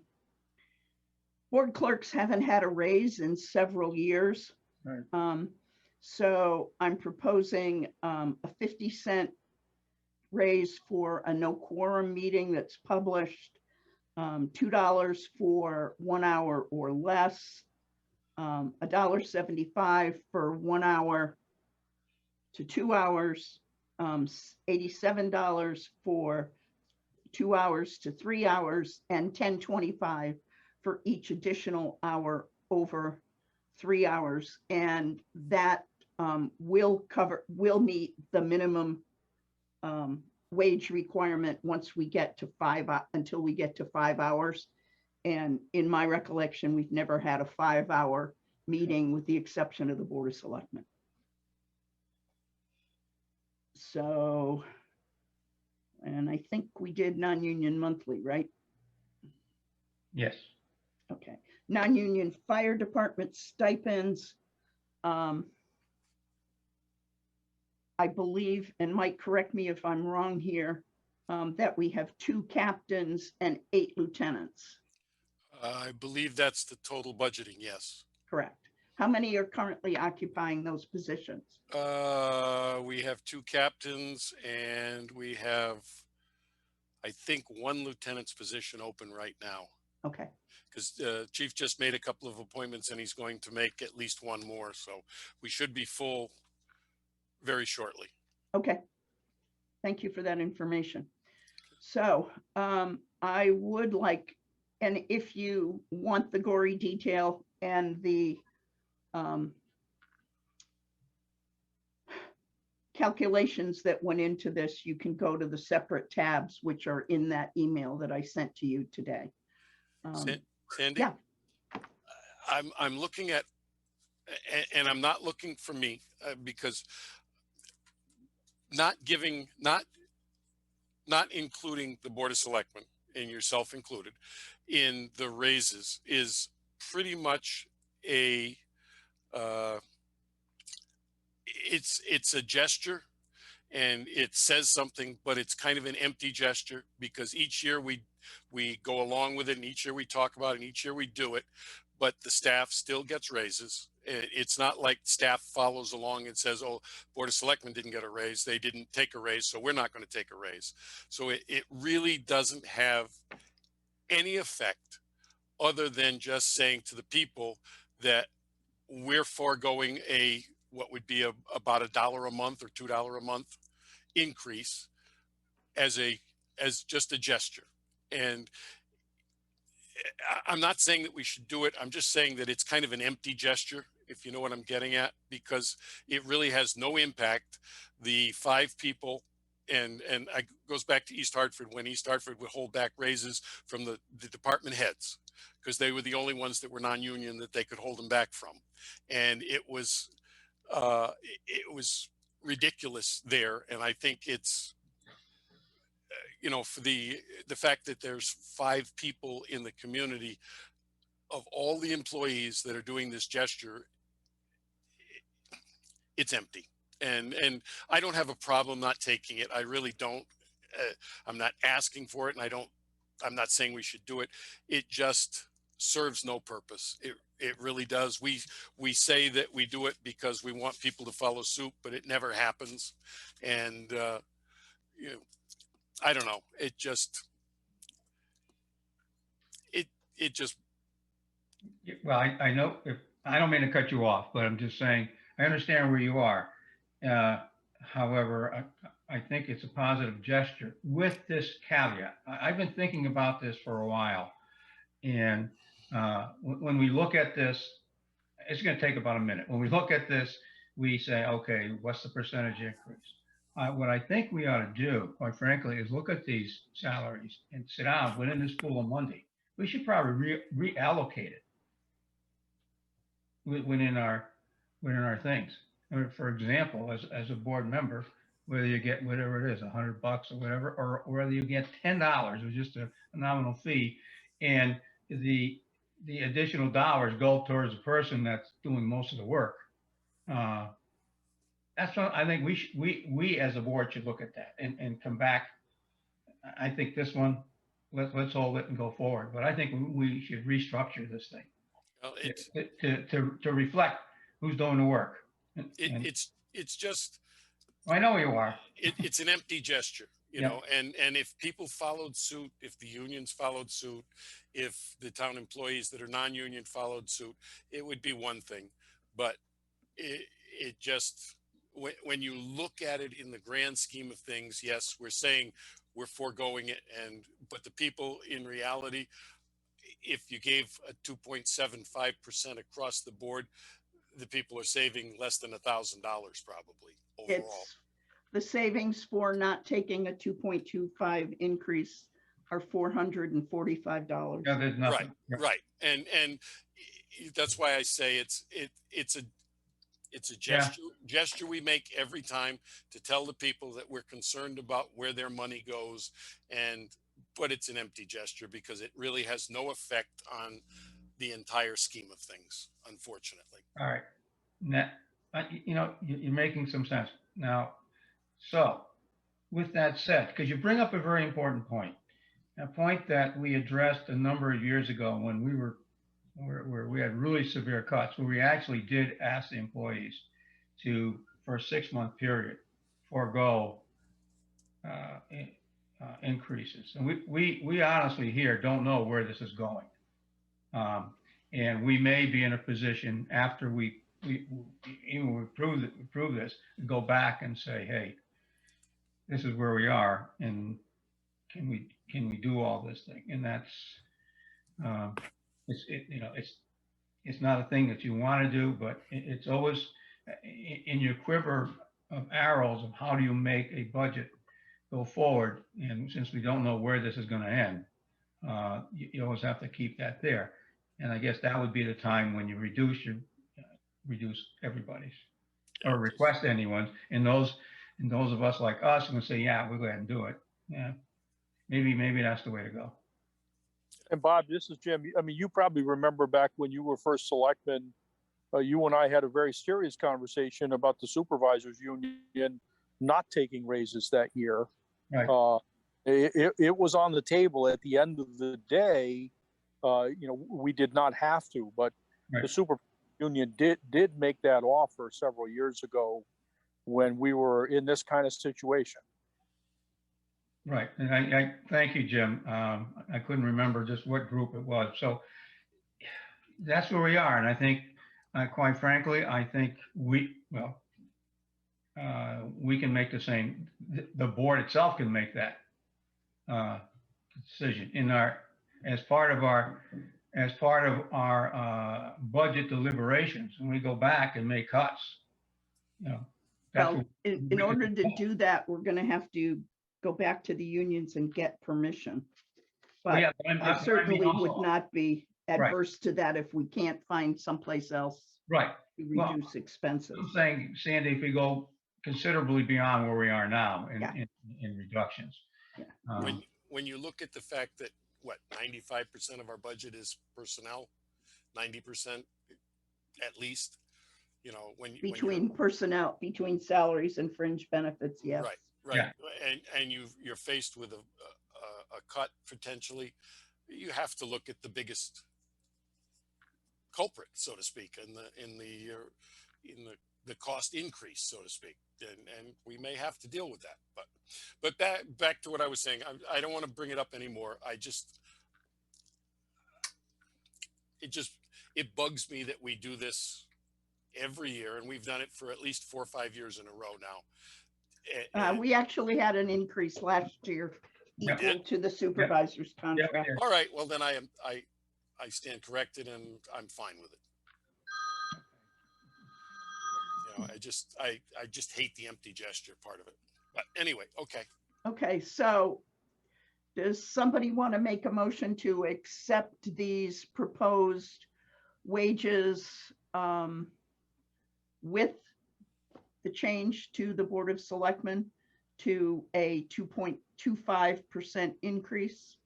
clerks haven't had a raise in several years. Right. So I'm proposing a 50-cent raise for a no quorum meeting that's published, $2 for 1 hour or less, $1.75 for 1 hour to 2 hours, $87 for 2 hours to 3 hours, and $10.25 for each additional hour over 3 hours. And that will meet the minimum wage requirement once we get to until we get to 5 hours. And in my recollection, we've never had a 5-hour meeting with the exception of the Board of Selectmen. So, and I think we did non-union monthly, right? Yes. Okay. Non-union fire department stipends. I believe, and Mike, correct me if I'm wrong here, that we have 2 captains and 8 lieutenants. I believe that's the total budgeting, yes. Correct. How many are currently occupying those positions? We have 2 captains and we have, I think, 1 lieutenant's position open right now. Okay. Because Chief just made a couple of appointments and he's going to make at least 1 more. So we should be full very shortly. Okay. Thank you for that information. So I would like, and if you want the gory detail and the calculations that went into this, you can go to the separate tabs, which are in that email that I sent to you today. Sandy? Yeah. I'm looking at, and I'm not looking for me because not including the Board of Selectmen and yourself included in the raises is pretty much a uh, it's a gesture and it says something, but it's kind of an empty gesture because each year we go along with it and each year we talk about it and each year we do it, but the staff still gets raises. It's not like staff follows along and says, oh, Board of Selectmen didn't get a raise. They didn't take a raise, so we're not going to take a raise. So it really doesn't have any effect other than just saying to the people that we're foregoing what would be about $1 a month or $2 a month increase as just a gesture. And I'm not saying that we should do it. I'm just saying that it's kind of an empty gesture, if you know what I'm getting at, because it really has no impact. The 5 people, and it goes back to East Hartford, when East Hartford would hold back raises from the department heads because they were the only ones that were non-union that they could hold them back from. And it was ridiculous there. And I think it's, for the fact that there's 5 people in the community of all the employees that are doing this gesture, it's empty. And I don't have a problem not taking it. I really don't. I'm not asking for it, and I'm not saying we should do it. It just serves no purpose. It really does. We say that we do it because we want people to follow suit, but it never happens. And I don't know. It just Well, I know, I don't mean to cut you off, but I'm just saying, I understand where you are. However, I think it's a positive gesture with this caveat. I've been thinking about this for a while. And when we look at this, it's going to take about a minute. When we look at this, we say, okay, what's the percentage increase? What I think we ought to do, quite frankly, is look at these salaries and sit down within this pool on Monday. We should probably reallocate it within our things. For example, as a board member, whether you get whatever it is, $100 or whatever, or whether you get $10 or just a nominal fee, and the additional dollars go towards the person that's doing most of the work. That's what I think we as a board should look at that and come back. I think this one, let's hold it and go forward. But I think we should restructure this thing. Well, to reflect who's doing the work. It's just. I know you are. It's an empty gesture, you know. And if people followed suit, if the unions followed suit, if the town employees that are non-union followed suit, it would be one thing. But it just, when you look at it in the grand scheme of things, yes, we're saying we're foregoing it, but the people in reality, if you gave a 2.75% across the board, the people are saving less than $1,000 probably overall. It's the savings for not taking a 2.25 increase are $445. Yeah, there's nothing. Right. And that's why I say it's a gesture we make every time to tell the people that we're concerned about where their money goes, but it's an empty gesture because it really has no effect on the entire scheme of things, unfortunately. All right. Now, you're making some sense now. So with that said, because you bring up a very important point, a point that we addressed a number of years ago when where we had really severe cuts, where we actually did ask the employees to, for a 6-month period, forego increases. And we honestly here don't know where this is going. And we may be in a position after we prove this, go back and say, hey, this is where we are, and can we do all this thing? And that's it's not a thing that you want to do, but it's always in your quiver of arrows of how do you make a budget go forward. And since we don't know where this is going to end, you always have to keep that there. And I guess that would be the time when you reduce everybody's or request anyone's. And those of us like us can say, yeah, we'll go ahead and do it. Yeah, maybe that's the way to go. And Bob, this is Jim. I mean, you probably remember back when you were first selectman, you and I had a very serious conversation about the supervisors union not taking raises that year. Right. It was on the table at the end of the day. We did not have to, but Right. the super union did make that offer several years ago when we were in this kind of situation. Right, and I thank you, Jim. I couldn't remember just what group it was. So that's where we are. And I think, quite frankly, I think we can make the same, the board itself can make that decision as part of our budget deliberations. When we go back and make cuts, that's Well, what in order to do that, we're gonna have to go back to the unions and get permission. But yeah, I certainly would also- not be Right. adverse to that if we can't find someplace else Right. to Well, reduce expenses. I'm saying, Sandy, if we go considerably beyond where we are now Yeah. in reductions. Yeah. When you look at the fact that, 95% of our budget is personnel, 90% at least, Between personnel, between salaries and fringe benefits, yes. Right. Yeah. And you're faced with a cut potentially. You have to look at the biggest culprit, so to speak, in the cost increase, so to speak, and we may have to deal with that. But back to what I was saying. I don't want to bring it up anymore. It bugs me that we do this every year, and we've done it for at least 4 or 5 years in a row now. We actually had an increase last year Yeah. equal to the supervisor's Yeah, we contract. did. All right, well then I stand corrected and I'm fine with it. I just hate the empty gesture part of it. But anyway, okay. Okay, so does somebody want to make a motion to accept these proposed wages with the change to the Board of Selectmen to a 2.25% increase,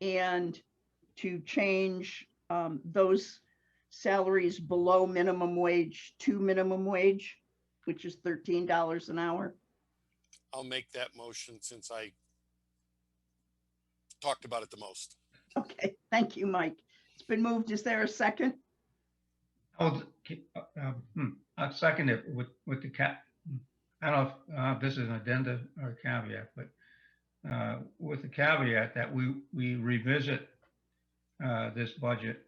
and to change those salaries below minimum wage to minimum wage, which is $13 an hour? I'll make that motion since I talked about it the most. Okay, thank you, Mike. It's been moved. Is there a second? I'll second it with the I don't know if this is an addenda or a caveat, but with the caveat that we revisit this budget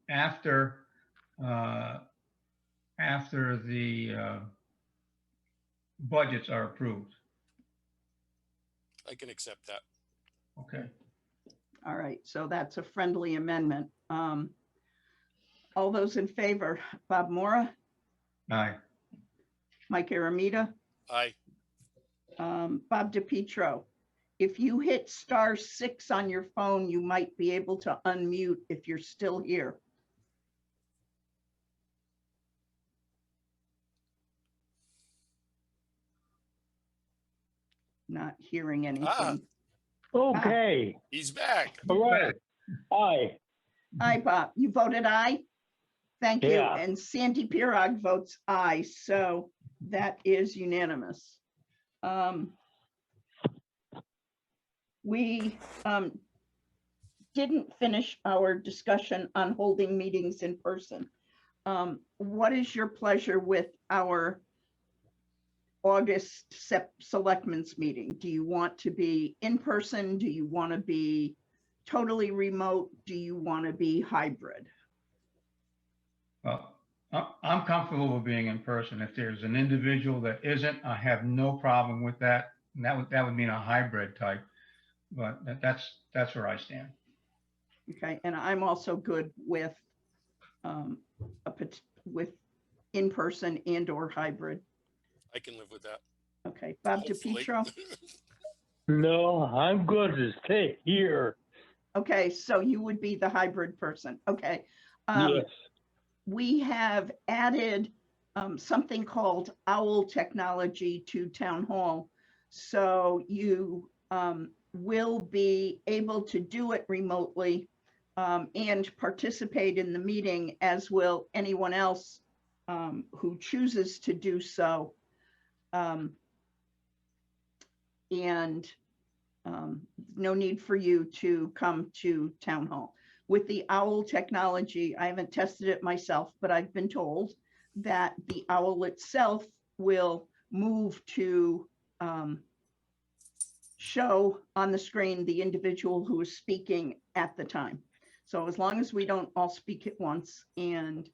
after the budgets are approved. I can accept that. Okay. All right, so that's a friendly amendment. All those in favor, Bob Mora, Aye. Mike Aramita, Aye. Bob DiPietro. If you hit *6 on your phone, you might be able to unmute if you're still here. Not hearing anything. Okay, He's back. all right. Aye. Aye, Bob. You voted aye? Thank you. Yeah. And Sandy Pirog votes aye, so that is unanimous. We didn't finish our discussion on holding meetings in person. What is your pleasure with our August Selectmen's meeting? Do you want to be in person? Do you want to be totally remote? Do you want to be hybrid? Well, I'm comfortable with being in person. If there's an individual that isn't, I have no problem with that. And that would mean a hybrid type, but that's where I stand. Okay, and I'm also good with with in-person and or hybrid. I can live with that. Okay, Bob Hopefully. DiPietro. No, I'm good to stay here. Okay, so you would be the hybrid person. Okay. Yes. We have added something called OWL technology to Town Hall. So you will be able to do it remotely, and participate in the meeting, as will anyone else who chooses to do so. And no need for you to come to town hall. With the OWL technology, I haven't tested it myself, but I've been told that the OWL itself will move to show on the screen the individual who is speaking at the time. So as long as we don't all speak at once and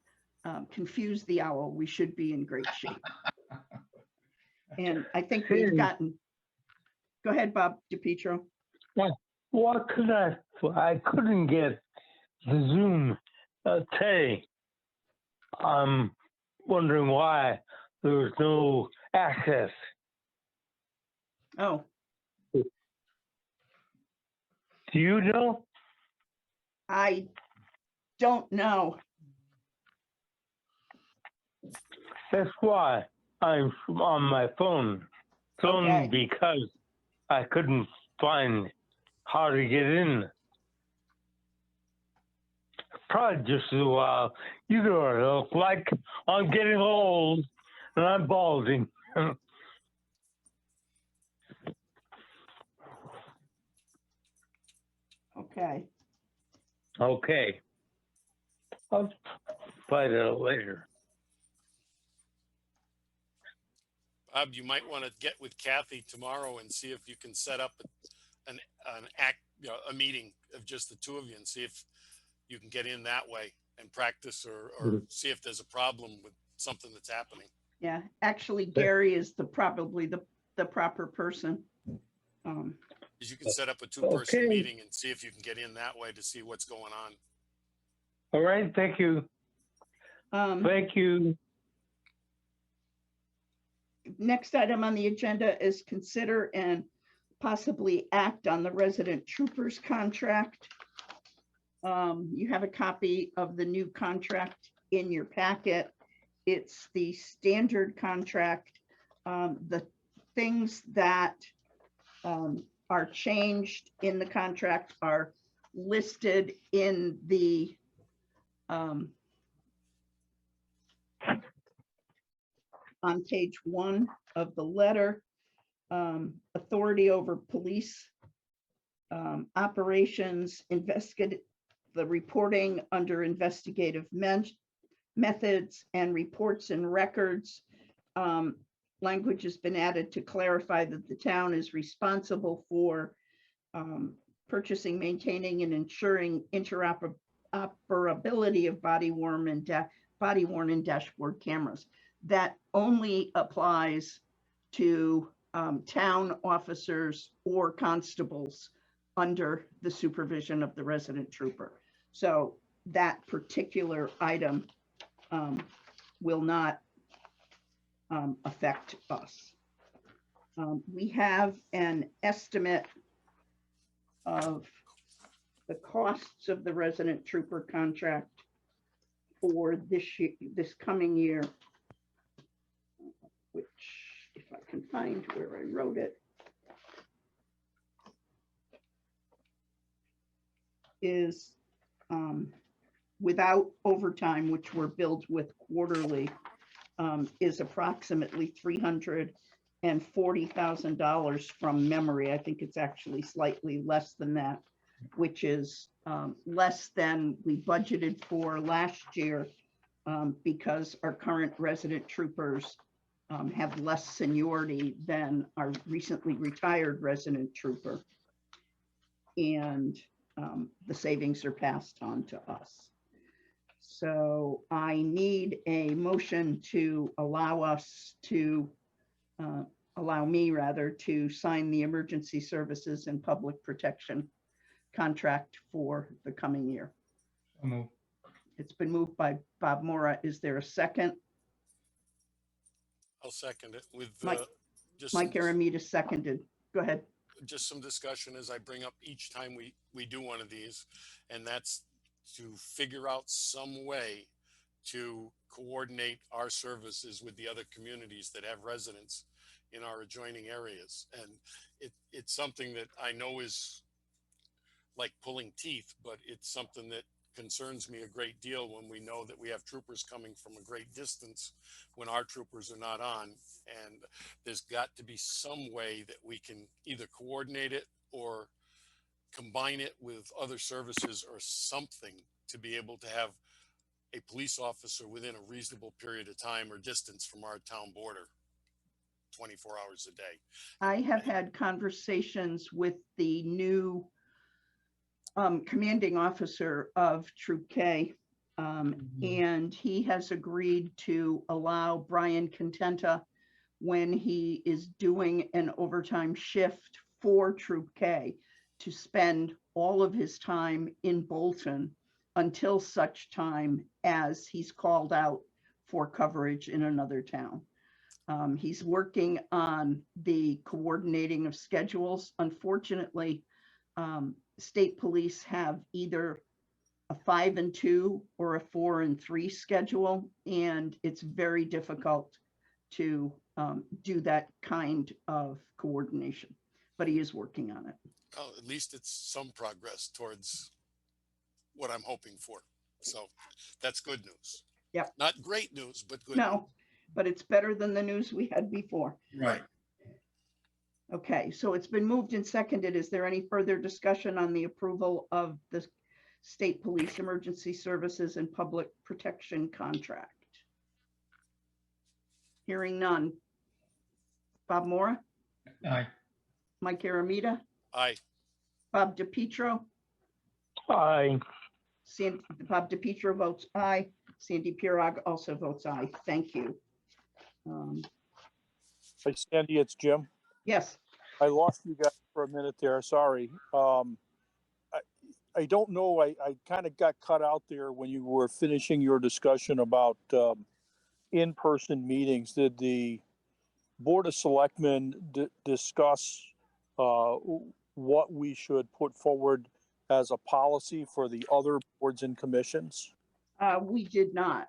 confuse the OWL, we should be in great shape. And I think we've gotten, go ahead, Bob DiPietro. What could I couldn't get the Zoom today. I'm wondering why there was no access. Oh, Do you know? I don't know. That's why I'm on my phone. It's only Okay. because I couldn't find how to get in. Probably just as well. You know what it looks like. I'm getting old and I'm balding. Okay. Okay. I'll find it out later. Bob, you might want to get with Kathy tomorrow and see if you can set up an a meeting of just the two of you and see if you can get in that way and practice or see if there's a problem with something that's happening. Yeah, actually, Gary is probably the proper person. Because you can set up a two-person Okay. meeting and see if you can get in that way to see what's going on. All right. Thank you. Thank you. Next item on the agenda is consider and possibly act on the resident troopers contract. You have a copy of the new contract in your packet. It's the standard contract. The things that are changed in the contract are listed in the on page 1 of the letter. Authority over police operations, the reporting under investigative methods and reports and records. Language has been added to clarify that the town is responsible for purchasing, maintaining, and ensuring interoperability of body-worn and dashboard cameras. That only applies to town officers or constables under the supervision of the resident trooper. So that particular item will not affect us. We have an estimate of the costs of the resident trooper contract for this year, this coming year, which, if I can find where I wrote it, is without overtime, which we're billed with quarterly, is approximately $340,000 from memory. I think it's actually slightly less than that, which is less than we budgeted for last year because our current resident troopers have less seniority than our recently retired resident trooper. And the savings are passed on to us. So I need a motion to allow us to, allow me rather, to sign the emergency services and public protection contract for the coming year. So moved. It's been moved by Bob Mora. Is there a second? I'll second it with Mike- just Mike some, Aramita seconded. Go ahead. just some discussion as I bring up each time we do one of these, and that's to figure out some way to coordinate our services with the other communities that have residents in our adjoining areas. And it's something that I know is like pulling teeth, but it's something that concerns me a great deal when we know that we have troopers coming from a great distance when our troopers are not on. And there's got to be some way that we can either coordinate it or combine it with other services or something to be able to have a police officer within a reasonable period of time or distance from our town border 24 hours a day. I have had conversations with the new commanding officer of Troop K, and he has agreed to allow Brian Contenta, when he is doing an overtime shift for Troop K, to spend all of his time in Bolton until such time as he's called out for coverage in another town. He's working on the coordinating of schedules. Unfortunately, state police have either a 5 and 2 or a 4 and 3 schedule, and it's very difficult to do that kind of coordination, but he is working on it. Well, at least it's some progress towards what I'm hoping for. So that's good news. Yep. Not great news, but good. No, but it's better than the news we had before. Right. Okay, so it's been moved and seconded. Is there any further discussion on the approval of the State Police Emergency Services and Public Protection Contract? Hearing none. Bob Mora, Aye. Mike Aramita, Aye. Bob DiPietro, Aye. Bob DiPietro votes aye. Sandy Pirog also votes aye. Thank you. Hey, Sandy, it's Jim. Yes, I lost you guys for a minute there. Sorry. I don't know. I kind of got cut out there when you were finishing your discussion about in-person meetings. Did the Board of Selectmen discuss what we should put forward as a policy for the other boards and commissions? we did not.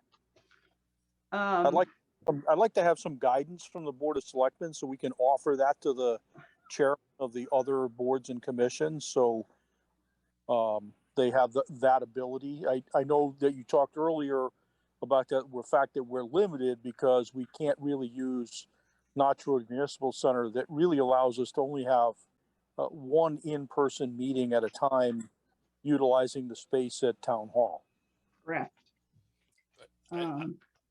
I'd like to have some guidance from the Board of Selectmen so we can offer that to the chair of the other boards and commissions. So they have that ability. I know that you talked earlier about the fact that we're limited because we can't really use Notch Road Municipal Center. That really allows us to only have one in-person meeting at a time, utilizing the space at Town Hall. Correct.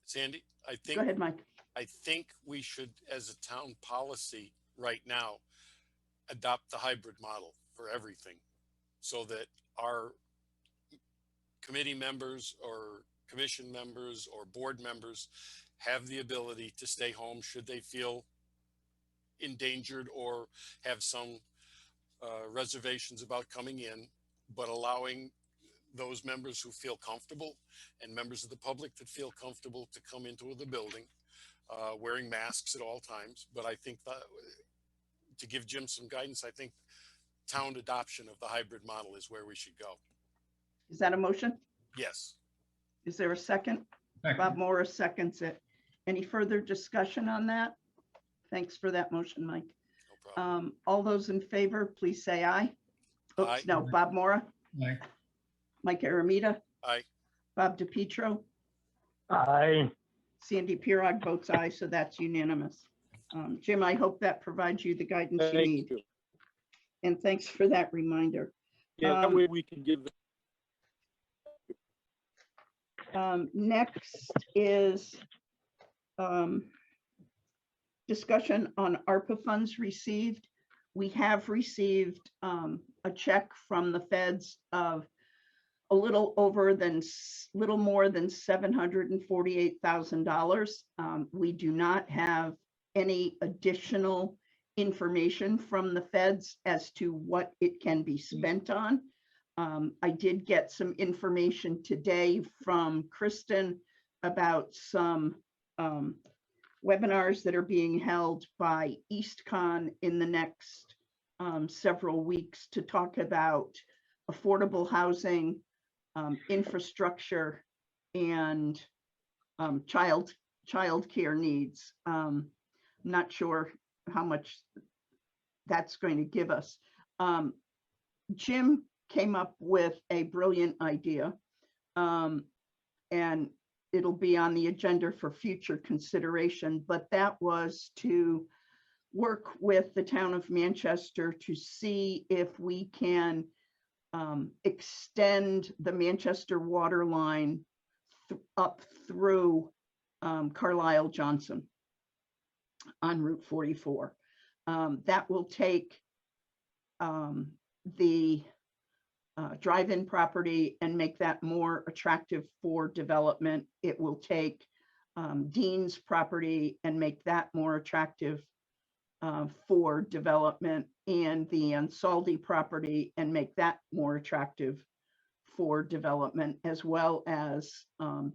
Sandy, I Go think, ahead, Mike. I think we should, as a town policy right now, adopt the hybrid model for everything so that our committee members or commission members or board members have the ability to stay home should they feel endangered or have some reservations about coming in, but allowing those members who feel comfortable and members of the public that feel comfortable to come into the building, wearing masks at all times. But I think that, to give Jim some guidance, I think town adoption of the hybrid model is where we should go. Is that a motion? Yes. Is there a second? Second. Bob Morris seconds it. Any further discussion on that? Thanks for that motion, Mike. No problem. All those in favor, please say aye. Oops, Aye. no, Bob Mora, Aye. Mike Aramita, Aye. Bob DiPietro, Aye. Sandy Pirog votes aye, so that's unanimous. Jim, I hope that provides you the guidance you Thank need. you. And thanks for that reminder. Yeah, that way we can give. Next is discussion on ARPA funds received. We have received a check from the feds of a little more than $748,000. We do not have any additional information from the feds as to what it can be spent on. I did get some information today from Kristen about some webinars that are being held by EastCon in the next several weeks to talk about affordable housing, infrastructure, and child care needs. I'm not sure how much that's going to give us. Jim, came up with a brilliant idea. And it'll be on the agenda for future consideration, but that was to work with the town of Manchester to see if we can extend the Manchester water line up through Carlisle Johnson on Route 44. That will take the drive-in property and make that more attractive for development. It will take Dean's property and make that more attractive for development, and the Ansaldi property and make that more attractive for development, as well as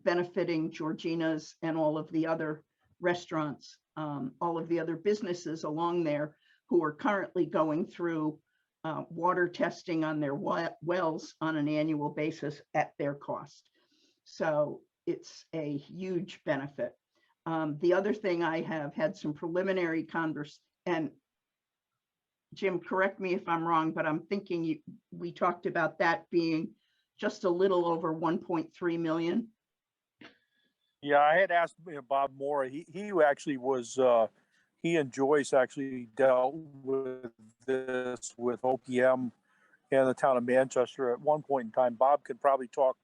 benefiting Georgina's and all of the other restaurants, all of the other businesses along there who are currently going through water testing on their wells on an annual basis at their cost. So it's a huge benefit. The other thing, I have had some preliminary converse, and Jim, correct me if I'm wrong, but I'm thinking we talked about that being just a little over 1.3 million. Yeah, I had asked Bob Moore. He actually was. He and Joyce actually dealt with this with OPM and the town of Manchester at one point in time. Bob could probably talk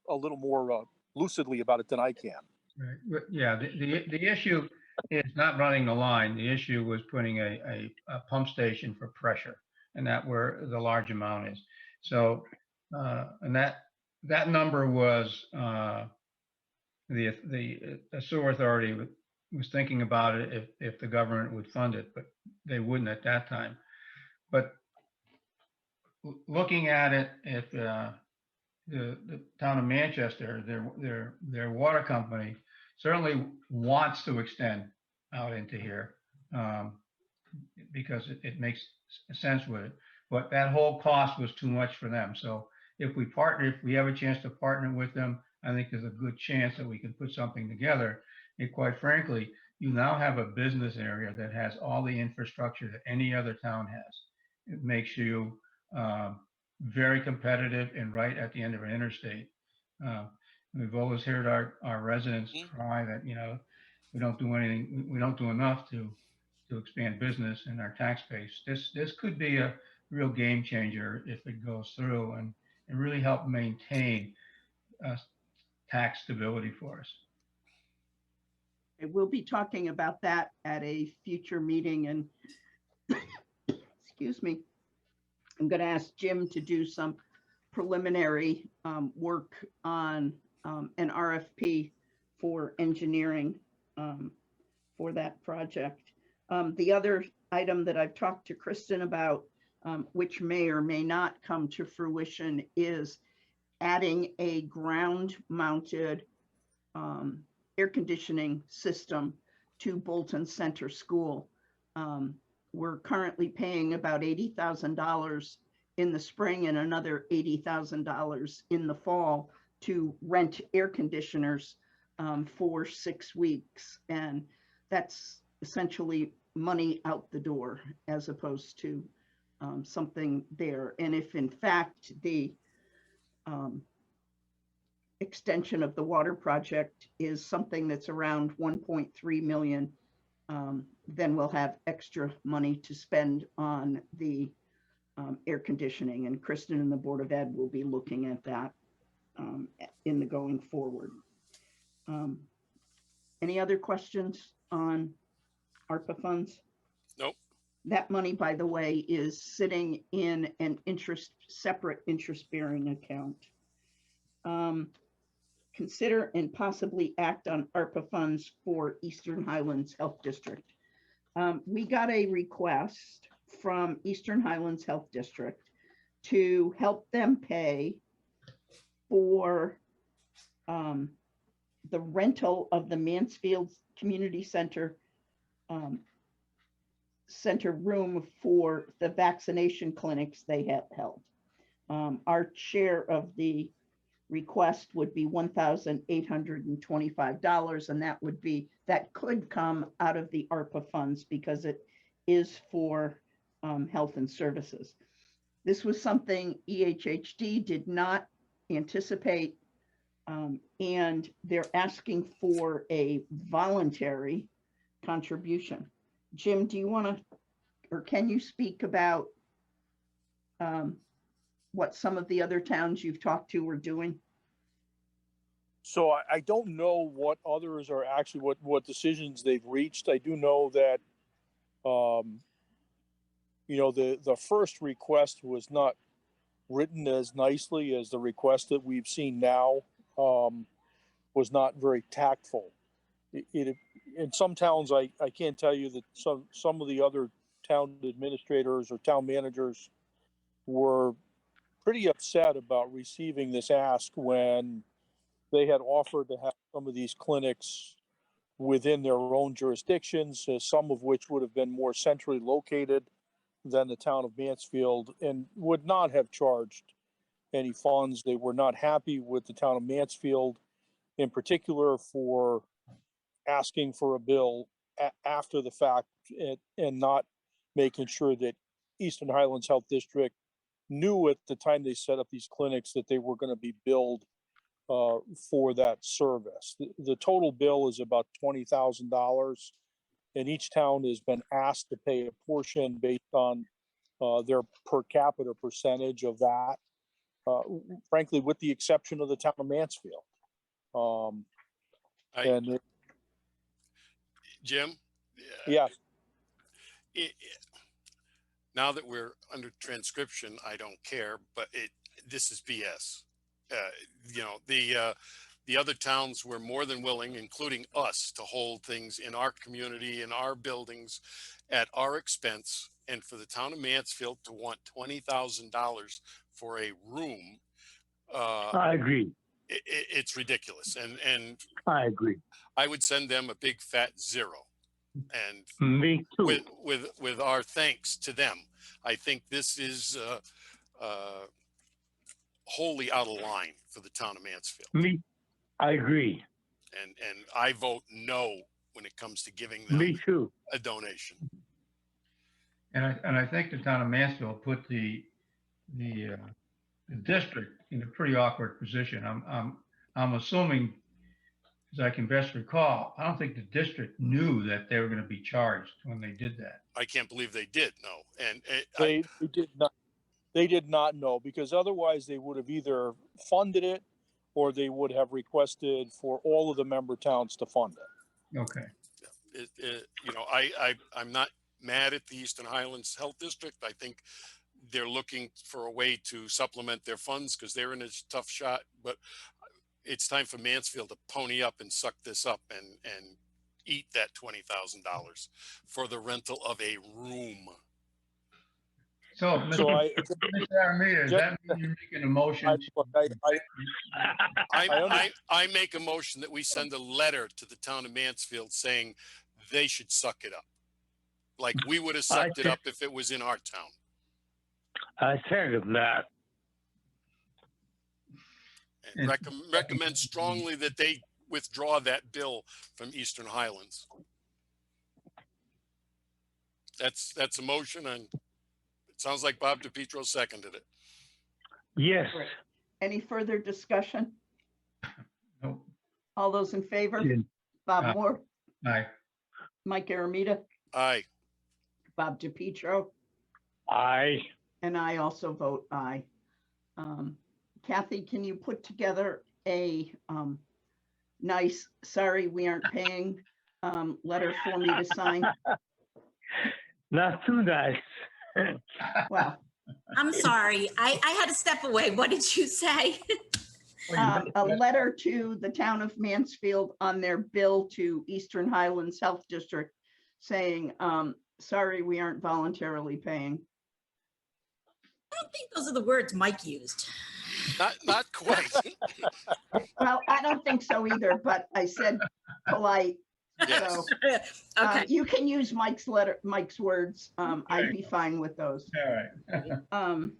a little more lucidly about it than I can. Right. But yeah, the issue is not running the line. The issue was putting a pump station for pressure, and that where the large amount is. So, and that number was the sewer authority was thinking about it if the government would fund it, but they wouldn't at that time. But looking at it, if the town of Manchester, their water company certainly wants to extend out into here because it makes sense with it. But that whole cost was too much for them. So if we have a chance to partner with them, I think there's a good chance that we can put something together. And quite frankly, you now have a business area that has all the infrastructure that any other town has. It makes you very competitive and right at the end of an interstate. We've always heard our residents cry that, we don't do anything, we don't do enough to expand business in our tax base. This could be a real game changer if it goes through and really help maintain tax stability for us. We'll be talking about that at a future meeting, and excuse me, I'm going to ask Jim to do some preliminary work on an RFP for engineering for that project. The other item that I've talked to Kristen about, which may or may not come to fruition, is adding a ground-mounted air conditioning system to Bolton Center School. We're currently paying about $80,000 in the spring and another $80,000 in the fall to rent air conditioners for 6 weeks. And that's essentially money out the door as opposed to something there. And if in fact the extension of the water project is something that's around 1.3 million, then we'll have extra money to spend on the air conditioning, and Kristen and the Board of Ed will be looking at that in the going forward. Any other questions on ARPA funds? Nope. That money, by the way, is sitting in an separate interest-bearing account. Consider and possibly act on ARPA funds for Eastern Highlands Health District. We got a request from Eastern Highlands Health District to help them pay for the rental of the Mansfield Community Center room for the vaccination clinics they have held. Our share of the request would be $1,825, and that could come out of the ARPA funds because it is for health and services. This was something EHHD did not anticipate. And they're asking for a voluntary contribution. Jim, do you want to, or can you speak about what some of the other towns you've talked to are doing? So I don't know what others are actually, what decisions they've reached. I do know that, the first request was not written as nicely as the request that we've seen now, was not very tactful. In some towns, I can't tell you that some of the other town administrators or town managers were pretty upset about receiving this ask when they had offered to have some of these clinics within their own jurisdictions, some of which would have been more centrally located than the town of Mansfield, and would not have charged any funds. They were not happy with the town of Mansfield in particular for asking for a bill after the fact, and not making sure that Eastern Highlands Health District knew at the time they set up these clinics that they were going to be billed for that service. The total bill is about $20,000, and each town has been asked to pay a portion based on their per capita percentage of that. Frankly, with the exception of the town of Mansfield. Jim? Yeah. Now that we're under transcription, I don't care, but this is BS. The other towns were more than willing, including us, to hold things in our community, in our buildings, at our expense. And for the town of Mansfield to want $20,000 for a room, I agree. It's ridiculous. And I agree. I would send them a big fat zero. And me too. With our thanks to them, I think this is wholly out of line for the town of Mansfield. I agree. And I vote no when it comes to giving them Me too. a donation. And I think the town of Mansfield put the district in a pretty awkward position. I'm assuming, as I can best recall, I don't think the district knew that they were going to be charged when they did that. I can't believe they did. No, and they did not. They did not know, because otherwise they would have either funded it or they would have requested for all of the member towns to fund it. Okay. I'm not mad at the Eastern Highlands Health District. I think they're looking for a way to supplement their funds because they're in a tough shot. But it's time for Mansfield to pony up and suck this up and eat that $20,000 for the rental of a room. So, Mr. Aramita, does that mean you're making a motion? I make a motion that we send a letter to the town of Mansfield saying they should suck it up. Like we would have sucked it up if it was in our town. I second that. And recommend strongly that they withdraw that bill from Eastern Highlands. That's a motion, and it sounds like Bob DiPietro seconded it. Yes. Any further discussion? Nope. All those in favor? Bob Moore? Aye. Mike Aramita? Aye. Bob DiPietro? Aye. And I also vote aye. Kathy, can you put together a nice, sorry, we aren't paying letter for me to sign? Not too nice. Well, I'm sorry. I had to step away. What did you say? a letter to the town of Mansfield on their bill to Eastern Highlands Health District saying, sorry, we aren't voluntarily paying. I don't think those are the words Mike used. Not quite. Well, I don't think so either, but I said polite. Yes. So Okay. you can use Mike's words. I'd be fine with those. All right.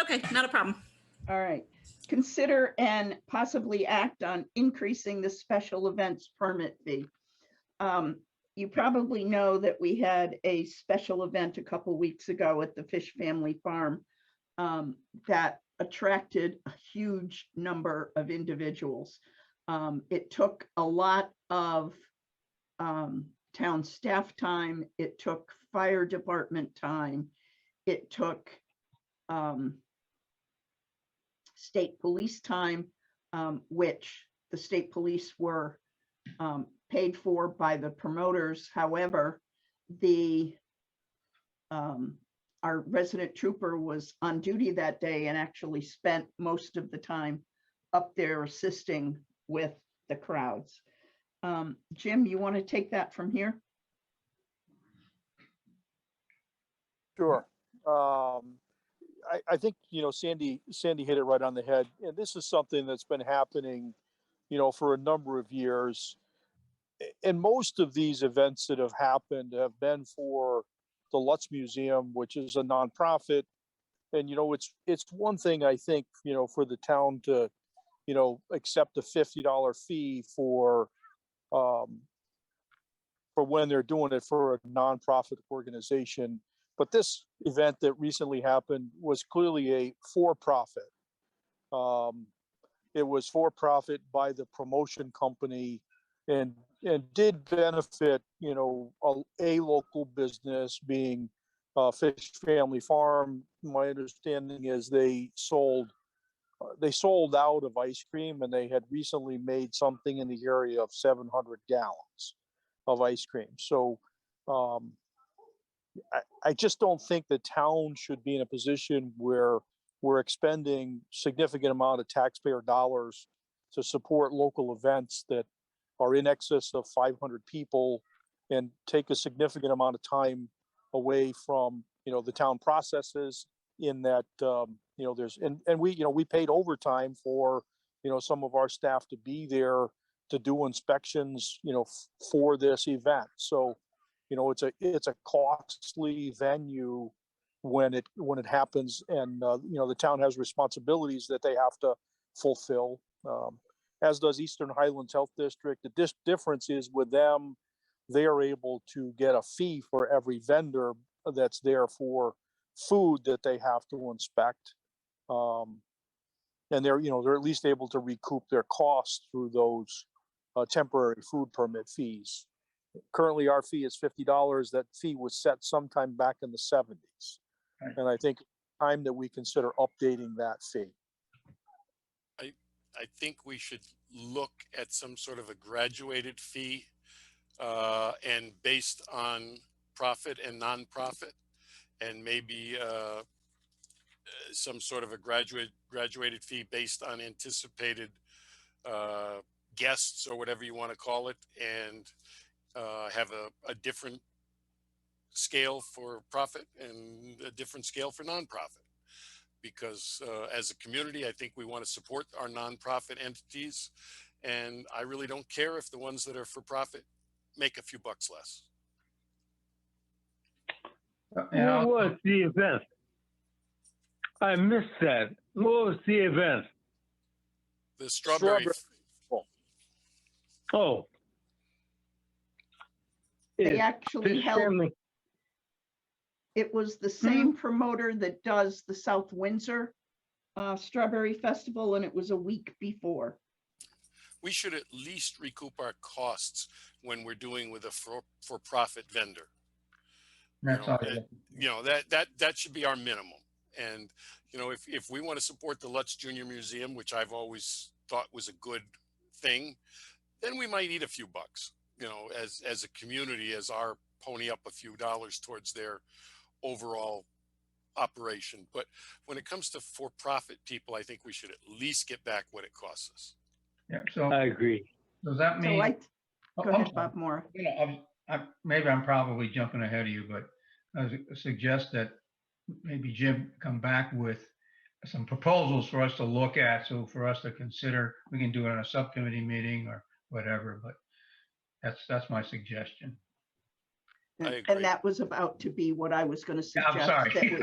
Okay, not a problem. All right. Consider and possibly act on increasing the special events permit fee. you probably know that we had a special event a couple weeks ago at the Fish Family Farm that attracted a huge number of individuals. It took a lot of town staff time. It took fire department time. It took state police time, which the state police were paid for by the promoters. However, our resident trooper was on duty that day and actually spent most of the time up there assisting with the crowds. Jim, you want to take that from here? Sure. I think, Sandy hit it right on the head. And this is something that's been happening, for a number of years. And most of these events that have happened have been for the Lutz Museum, which is a nonprofit. And, it's one thing, I think, for the town to, accept a $50 fee for when they're doing it for a nonprofit organization. But this event that recently happened was clearly a for-profit. It was for-profit by the promotion company and did benefit, a local business being Fish Family Farm. My understanding is they sold out of ice cream, and they had recently made something in the area of 700 gallons of ice cream. So I just don't think the town should be in a position where we're expending significant amount of taxpayer dollars to support local events that are in excess of 500 people and take a significant amount of time away from, the town processes in that, there's, and we paid overtime for, some of our staff to be there to do inspections, for this event. So, it's a costly venue when it happens, and the town has responsibilities that they have to fulfill, as does Eastern Highlands Health District. The difference is with them, they are able to get a fee for every vendor that's there for food that they have to inspect, and they're at least able to recoup their costs through those temporary food permit fees. Currently, our fee is $50. That fee was set sometime back in the 70s. Right. And I think time that we consider updating that fee. I think we should look at some sort of a graduated fee and based on profit and nonprofit, and maybe some sort of a graduated fee based on anticipated guests or whatever you want to call it, and have a different scale for profit and a different scale for nonprofit. Because as a community, I think we want to support our nonprofit entities, and I really don't care if the ones that are for profit make a few bucks less. What was the event? I missed that. What was the event? The strawberry. Oh. They actually held, it was the same promoter that does the South Windsor Strawberry Festival, and it was a week before. We should at least recoup our costs when we're doing with a for-profit vendor. That's all. That should be our minimum. And if we want to support the Lutz Junior Museum, which I've always thought was a good thing, then we might eat a few bucks, as a community, as our pony up a few dollars towards their overall operation. But when it comes to for-profit people, I think we should at least get back what it costs us. Yeah, so I agree. does that mean? Go ahead, Bob Moore. Maybe I'm probably jumping ahead of you, but I suggest that maybe Jim come back with some proposals for us to look at. So for us to consider, we can do it on a subcommittee meeting or whatever, but that's my suggestion. I agree. And that was about to be what I was going to suggest. I'm sorry.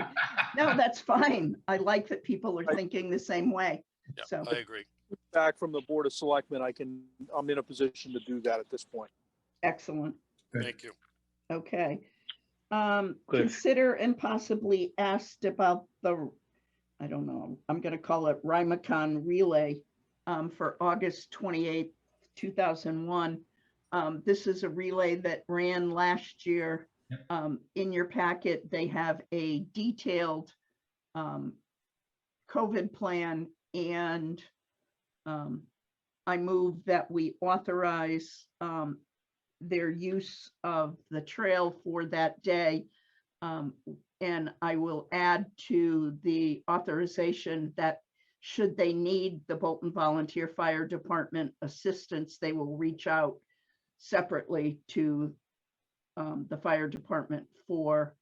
No, that's fine. I like that people are thinking the same way. Yeah, So I agree. Back from the Board of Selectmen, I'm in a position to do that at this point. excellent. Good. Thank you. Okay. Good. Consider and possibly asked about the, I don't know, I'm gonna call it Rymacon Relay for August 28th, 2001. This is a relay that ran last year. Yep. In your packet, they have a detailed COVID plan, and I move that we authorize their use of the trail for that day. And I will add to the authorization that should they need the Bolton Volunteer Fire Department assistance, they will reach out separately to the fire department for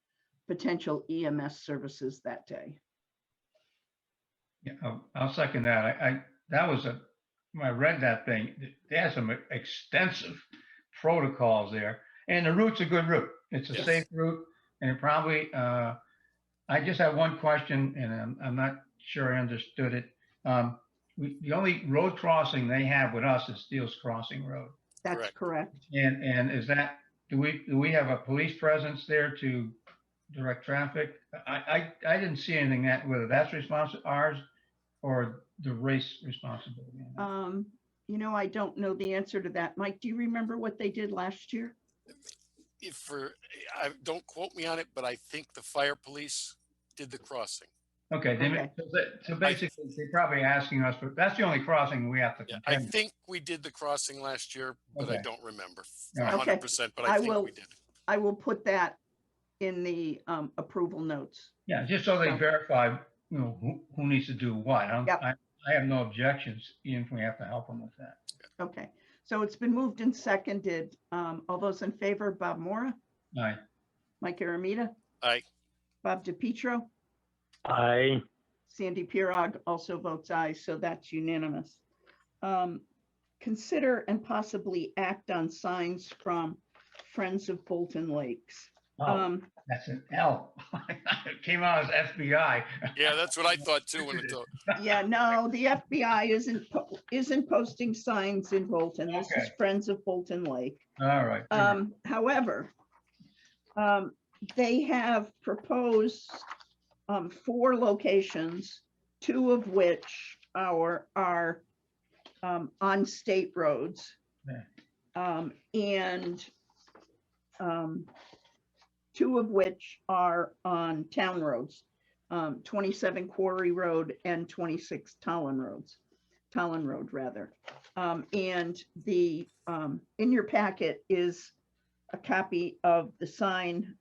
potential EMS services that day. Yeah, I'll second that. That was when I read that thing, they had some extensive protocols there, and the route's a good route. It's a Yes. safe route, and it probably, I just have one question, and I'm not sure I understood it. The only road crossing they have with us is Steele's Crossing Road. That's correct. And is that, do we have a police presence there to direct traffic? I didn't see anything that, whether that's ours or the race responsibility. You know, I don't know the answer to that. Mike, do you remember what they did last year? Don't quote me on it, but I think the fire police did the crossing. Okay, Okay. so basically they're probably asking us, but that's the only crossing we have to Yeah, I contend with. think we did the crossing last year, but I Okay. don't remember All right. 100%, but I think we did. I will put that in the approval notes. Yeah, just so they So- verify, you know, who needs to do what. Yep. I have no objections, even if we have to help them with that. Okay, so it's been moved and seconded. All those in favor, Bob Mora, All right. Mike Aramita, Aye. Bob DiPietro, Aye. Sandy Pirog also votes aye, so that's unanimous. Consider and possibly act on signs from Friends of Bolton Lakes. Oh, that's an L. It came out as FBI. Yeah, that's what I thought too. When it Yeah, no, the FBI isn't posting signs in Bolton. This is Okay. Friends of Bolton Lake. All right. However, they have proposed 4 locations, 2 of which are on state roads. And 2 of which are on town roads, 27 Quarry Road and 26 Tolland Road rather. And the in your packet is a copy of the sign,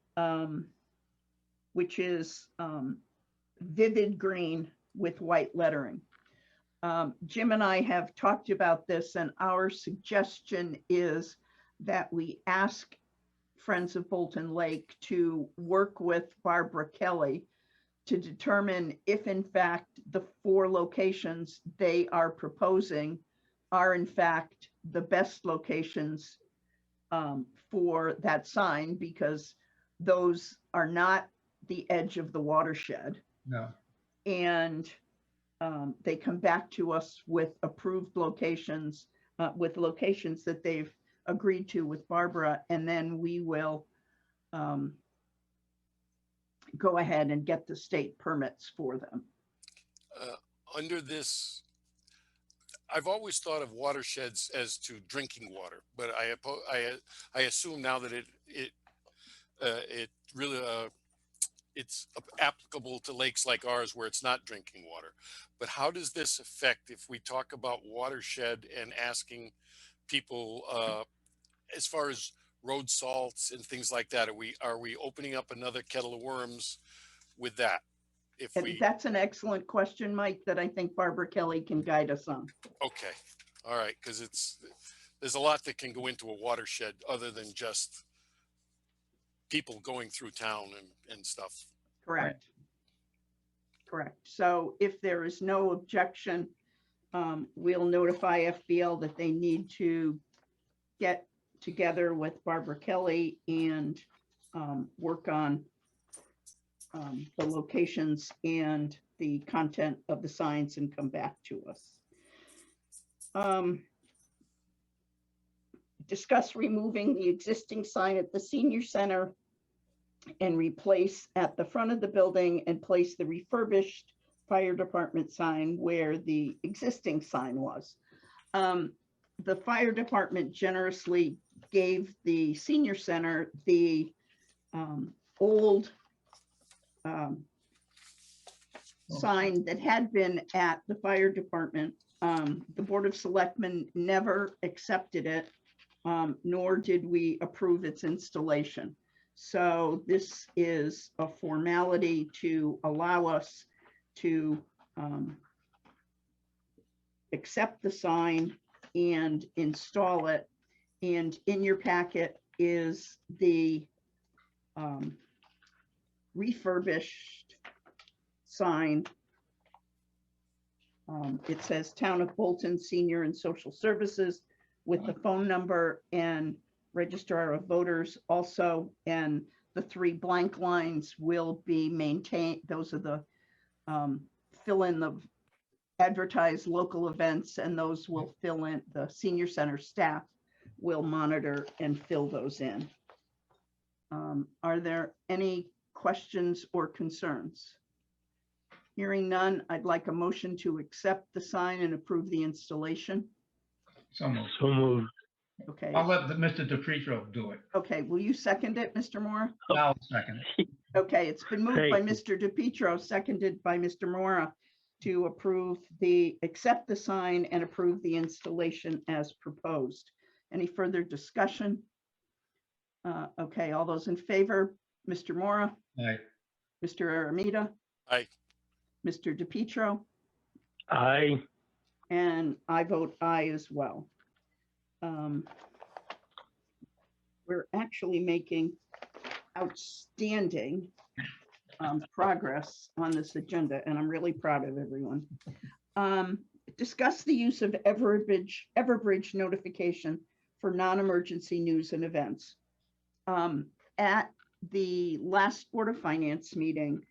which is vivid green with white lettering. Jim and I have talked about this, and our suggestion is that we ask Friends of Bolton Lake to work with Barbara Kelly to determine if in fact the 4 locations they are proposing are in fact the best locations for that sign, because those are not the edge of the watershed. No. And they come back to us with approved locations, with locations that they've agreed to with Barbara, and then we will go ahead and get the state permits for them. under this, I've always thought of watersheds as to drinking water, but I assume now that it really it's applicable to lakes like ours where it's not drinking water. But how does this affect if we talk about watershed and asking people as far as road salts and things like that? Are we opening up another kettle of worms with that? If And we that's an excellent question, Mike, that I think Barbara Kelly can guide us on. okay, all right, because there's a lot that can go into a watershed other than just people going through town and stuff. Correct. Correct. So if there is no objection, we'll notify FBL that they need to get together with Barbara Kelly and work on the locations and the content of the signs and come back to us. discuss removing the existing sign at the senior center and replace at the front of the building and place the refurbished fire department sign where the existing sign was. The fire department generously gave the senior center the old sign that had been at the fire department. The Board of Selectmen never accepted it, nor did we approve its installation. So this is a formality to allow us to accept the sign and install it. And in your packet is the refurbished sign. It says Town of Bolton Senior and Social Services with the phone number and Registrar of Voters also, and the 3 blank lines will be maintained. Those are the fill in the advertise local events, and those will fill in, the senior center staff will monitor and fill those in. Are there any questions or concerns? Hearing none, I'd like a motion to accept the sign and approve the installation. So moved. So moved. Okay, I'll let Mr. DePietro do it. okay, will you second it, Mr. Moore? I'll second it. Okay, it's been moved by Thank you. Mr. DePietro, seconded by Mr. Mora to accept the sign and approve the installation as proposed. Any further discussion? Okay, all those in favor, Mr. Mora, Aye. Mr. Aramita, Aye. Mr. DePietro, Aye. and I vote aye as well. We're actually making outstanding progress on this agenda, and I'm really proud of everyone. Discuss the use of Everbridge notification for non-emergency news and events. At the last Board of Finance meeting,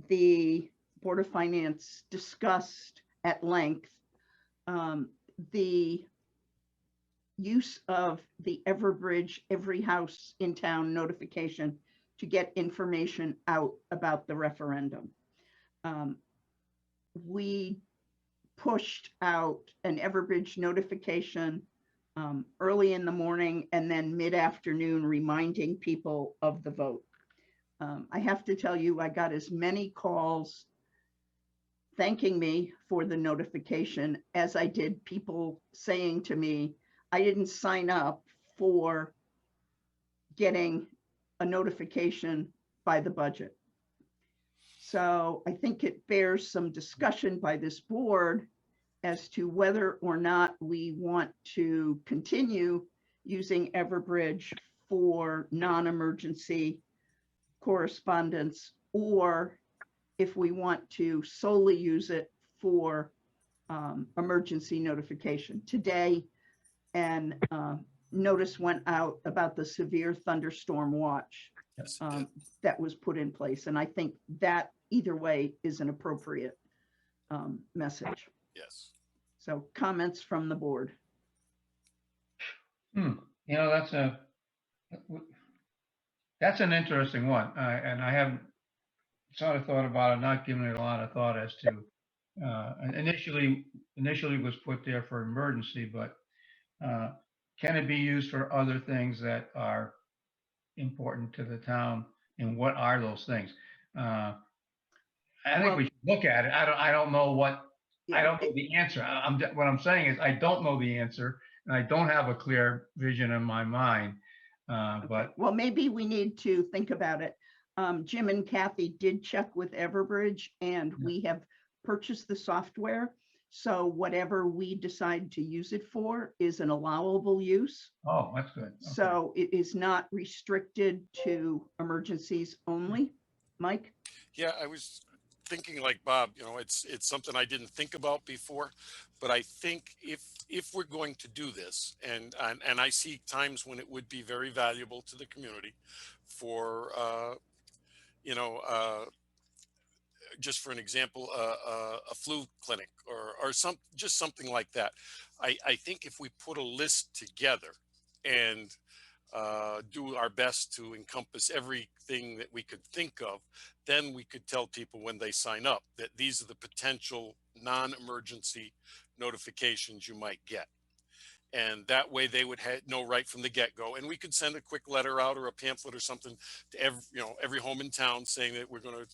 the Board of Finance discussed at length the use of the Everbridge Every House in Town notification to get information out about the referendum. We pushed out an Everbridge notification early in the morning and then mid-afternoon reminding people of the vote. I have to tell you, I got as many calls thanking me for the notification as I did people saying to me, I didn't sign up for getting a notification by the budget. So I think it bears some discussion by this board as to whether or not we want to continue using Everbridge for non-emergency correspondence, or if we want to solely use it for emergency notification. Today, and notice went out about the severe thunderstorm watch Yes, it did. that was put in place. And I think that either way is an appropriate message. Yes. So comments from the board. You know, that's an interesting one. And I haven't sort of thought about it, not given it a lot of thought as to, initially was put there for emergency, but can it be used for other things that are important to the town? And what are those things? I think we should look at it. I don't know what, I don't know the answer. What I'm saying is I don't know the answer, and I don't have a clear vision in my mind. But Well, maybe we need to think about it. Jim and Kathy did check with Everbridge, and we have purchased the software. So whatever we decide to use it for is an allowable use. oh, that's good. Okay. So it is not restricted to emergencies only. Mike? Yeah, I was thinking like Bob, you know, it's something I didn't think about before, but I think if we're going to do this, and I see times when it would be very valuable to the community for, you know, just for an example, a flu clinic or just something like that. I think if we put a list together and do our best to encompass everything that we could think of, then we could tell people when they sign up that these are the potential non-emergency notifications you might get. And that way they would know right from the get-go. And we could send a quick letter out or a pamphlet or something to every home in town saying that we're going to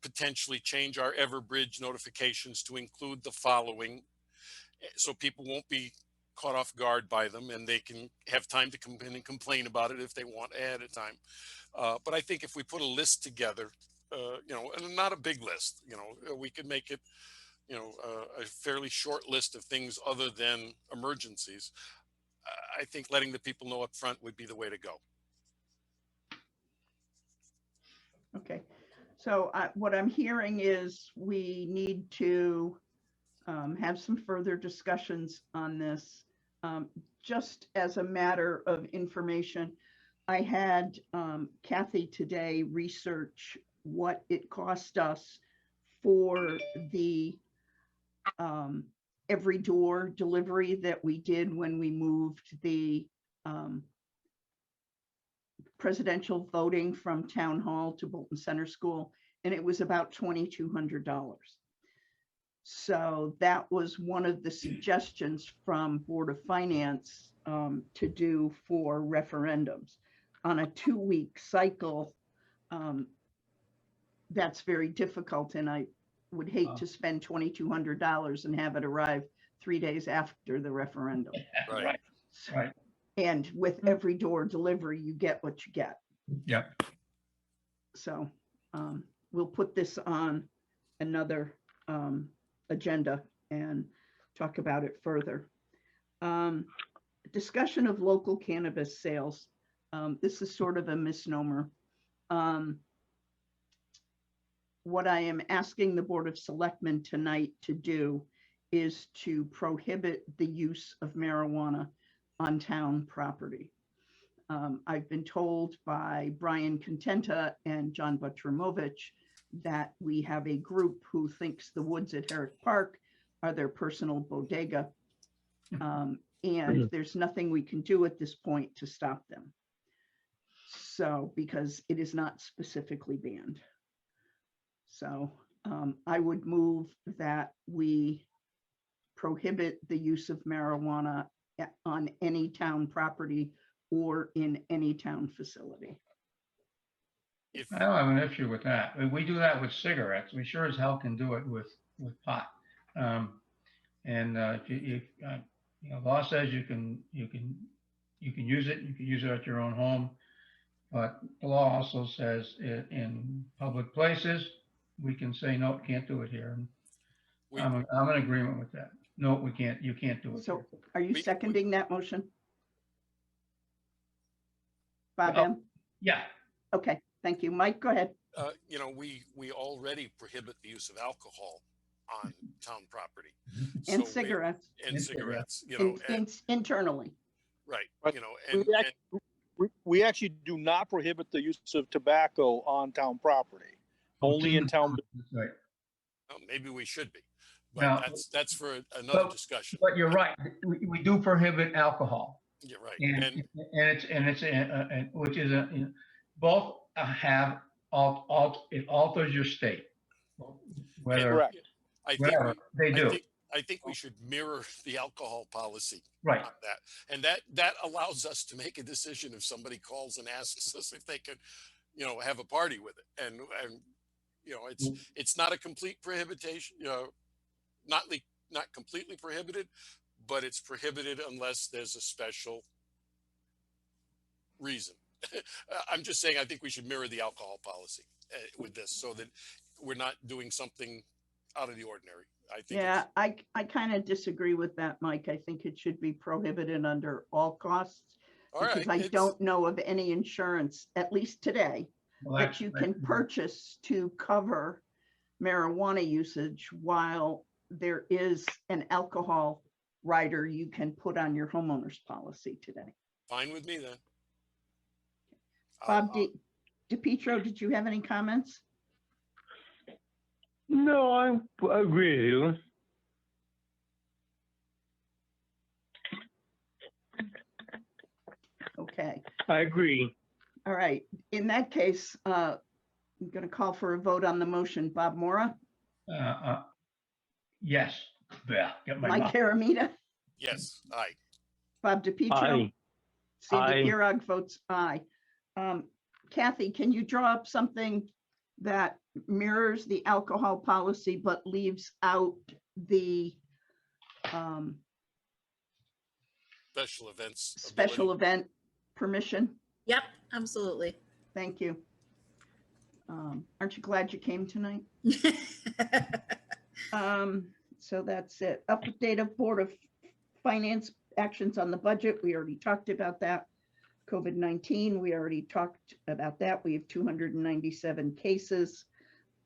potentially change our Everbridge notifications to include the following, so people won't be caught off guard by them, and they can have time to come in and complain about it if they want ahead of time. But I think if we put a list together, and not a big list, we could make it, a fairly short list of things other than emergencies. I think letting the people know up front would be the way to go. Okay, so what I'm hearing is we need to have some further discussions on this. Just as a matter of information, I had Kathy today research what it cost us for the every door delivery that we did when we moved the presidential voting from town hall to Bolton Center School, and it was about $2,200. So that was one of the suggestions from Board of Finance to do for referendums. On a 2-week cycle, that's very difficult, and I would hate to spend $2,200 and have it arrive 3 days after the referendum. Right. Right. And with every door delivery, you get what you get. Yep. So we'll put this on another agenda and talk about it further. Discussion of local cannabis sales. This is sort of a misnomer. What I am asking the Board of Selectmen tonight to do is to prohibit the use of marijuana on town property. I've been told by Brian Contenta and John Butrimovich that we have a group who thinks the woods at Herrick Park are their personal bodega. And there's nothing we can do at this point to stop them. So, because it is not specifically banned. So I would move that we prohibit the use of marijuana on any town property or in any town facility. I don't have an issue with that. We do that with cigarettes. We sure as hell can do it with pot. Law says you can use it. You can use it at your own home, but the law also says in public places we can say no, can't do it here. And I'm in agreement with that. No, we can't. You can't do it. So, here. are you seconding that motion? Bob M? Yeah. Okay, thank you. Mike, go ahead. We already prohibit the use of alcohol on town property. And cigarettes. And cigarettes, Internally. Right. But And we actually do not prohibit the use of tobacco on town property, only in town. That's right. well, maybe we should be, but Now, that's for another discussion. But you're right. We do prohibit alcohol. You're right. And which is both have it alters your state. Whether Correct. whatever they do. I think we should mirror the alcohol policy Right. on that. And that allows us to make a decision if somebody calls and asks us if they could, have a party with it. And it's not a complete prohibition, not completely prohibited, but it's prohibited unless there's a special reason. I'm just saying, I think we should mirror the alcohol policy with this so that we're not doing something out of the ordinary. I think. Yeah, I kind of disagree with that, Mike. I think it should be prohibited under all costs. Because I don't know of any insurance, at least today, that you can purchase to cover marijuana usage while there is an alcohol rider you can put on your homeowner's policy today. Fine with me then. Bob DiPietro, did you have any comments? No, I agree with you. Okay, I agree. all right. In that case, I'm going to call for a vote on the motion. Bob Mora, Yes. Yeah, get my Mike mouth. Aramita, Yes, aye. Bob DiPietro. Aye. Sandy Aye. Pirog votes aye. Kathy, can you draw up something that mirrors the alcohol policy but leaves out the Special events. special event permission? Yep, absolutely. Thank you. Aren't you glad you came tonight? So that's it. Update of Board of Finance actions on the budget. We already talked about that. COVID-19, we already talked about that. We have 297 cases.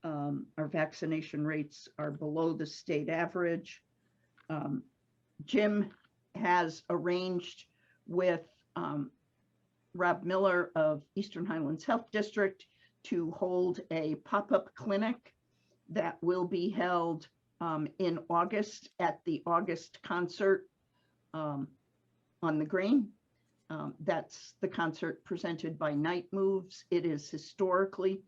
Our vaccination rates are below the state average. Jim has arranged with Rob Miller of Eastern Highlands Health District to hold a pop-up clinic that will be held in August at the August concert on the Green. That's the concert presented by Night Moves. It is historically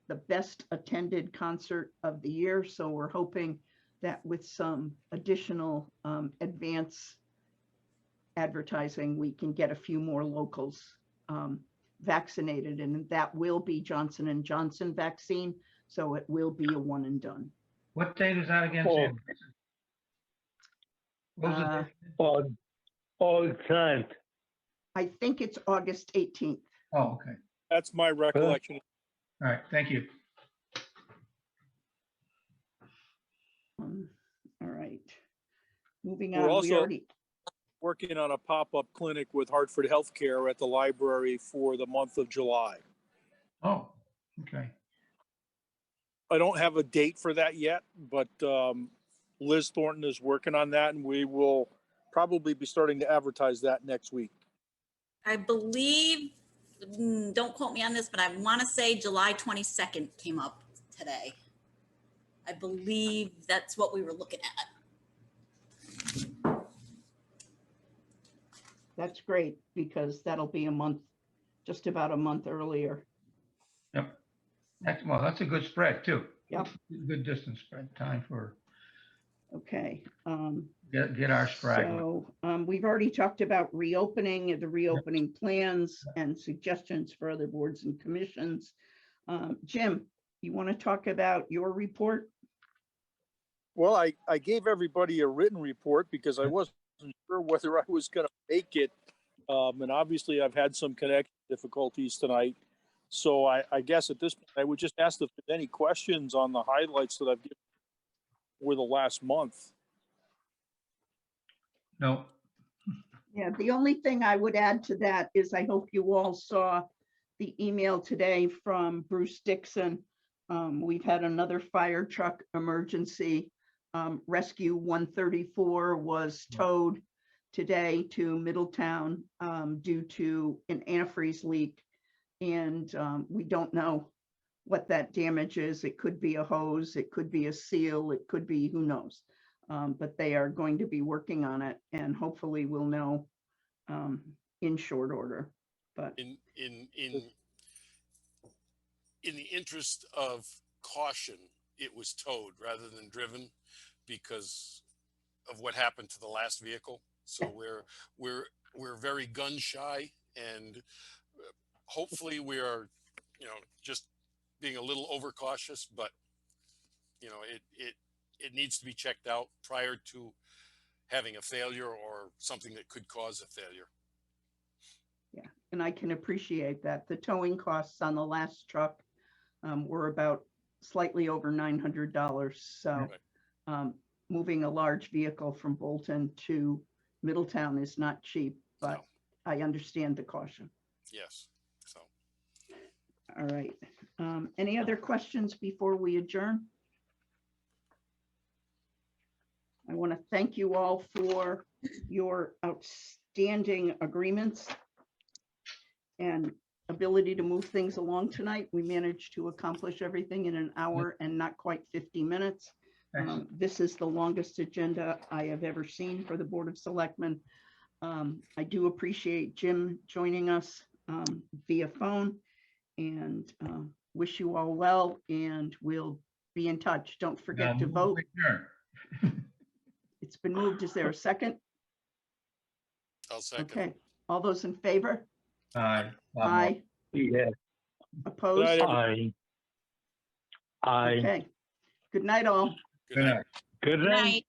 the best attended concert of the year. So we're hoping that with some additional advance advertising, we can get a few more locals vaccinated, and that will be Johnson & Johnson vaccine. So it will be a one and done. What date is that again, Sam? What was the date? August 9th. I think it's August 18th. Oh, okay. That's my recollection. All right, thank you. All right. Moving We're on, we also- already, Working on a pop-up clinic with Hartford Healthcare at the library for the month of July. Oh, okay. I don't have a date for that yet, but Liz Thornton is working on that, and we will probably be starting to advertise that next week. I believe, don't quote me on this, but I want to say July 22nd came up today. I believe that's what we were looking at. that's great because that'll be a month, just about a month earlier. Yep. That's a good spread too. Yep. Good distance spread time for Okay. get our straggler. So we've already talked about reopening, the reopening plans and suggestions for other boards and commissions. Jim, you want to talk about your report? Well, I gave everybody a written report because I wasn't sure whether I was going to make it. And obviously I've had some connection difficulties tonight. So I guess at this point, I would just ask if there's any questions on the highlights that I've given over the last month. No, Yeah, the only thing I would add to that is I hope you all saw the email today from Bruce Dixon. We've had another fire truck emergency. Rescue 134 was towed today to Middletown due to an antifreeze leak. And we don't know what that damage is. It could be a hose, it could be a seal, it could be who knows. But they are going to be working on it, and hopefully we'll know in short order. But In the interest of caution, it was towed rather than driven because of what happened to the last vehicle. So we're very gun shy, and hopefully we are, just being a little overcautious, but it needs to be checked out prior to having a failure or something that could cause a failure. yeah, and I can appreciate that. The towing costs on the last truck were about slightly over $900. So Right. Moving a large vehicle from Bolton to Middletown is not cheap, but No. I understand the caution. Yes. So All right. Any other questions before we adjourn? I want to thank you all for your outstanding agreements and ability to move things along tonight. We managed to accomplish everything in an hour and not quite 50 minutes. excellent. This is the longest agenda I have ever seen for the Board of Selectmen. I do appreciate Jim joining us via phone, and wish you all well, and we'll be in touch. Don't forget to vote. It's been moved. Is there a second? I'll second. Okay, all those in favor? Aye. Aye. Yeah, Opposed? I. Okay. Good night, all. Good night. Good Good night. night.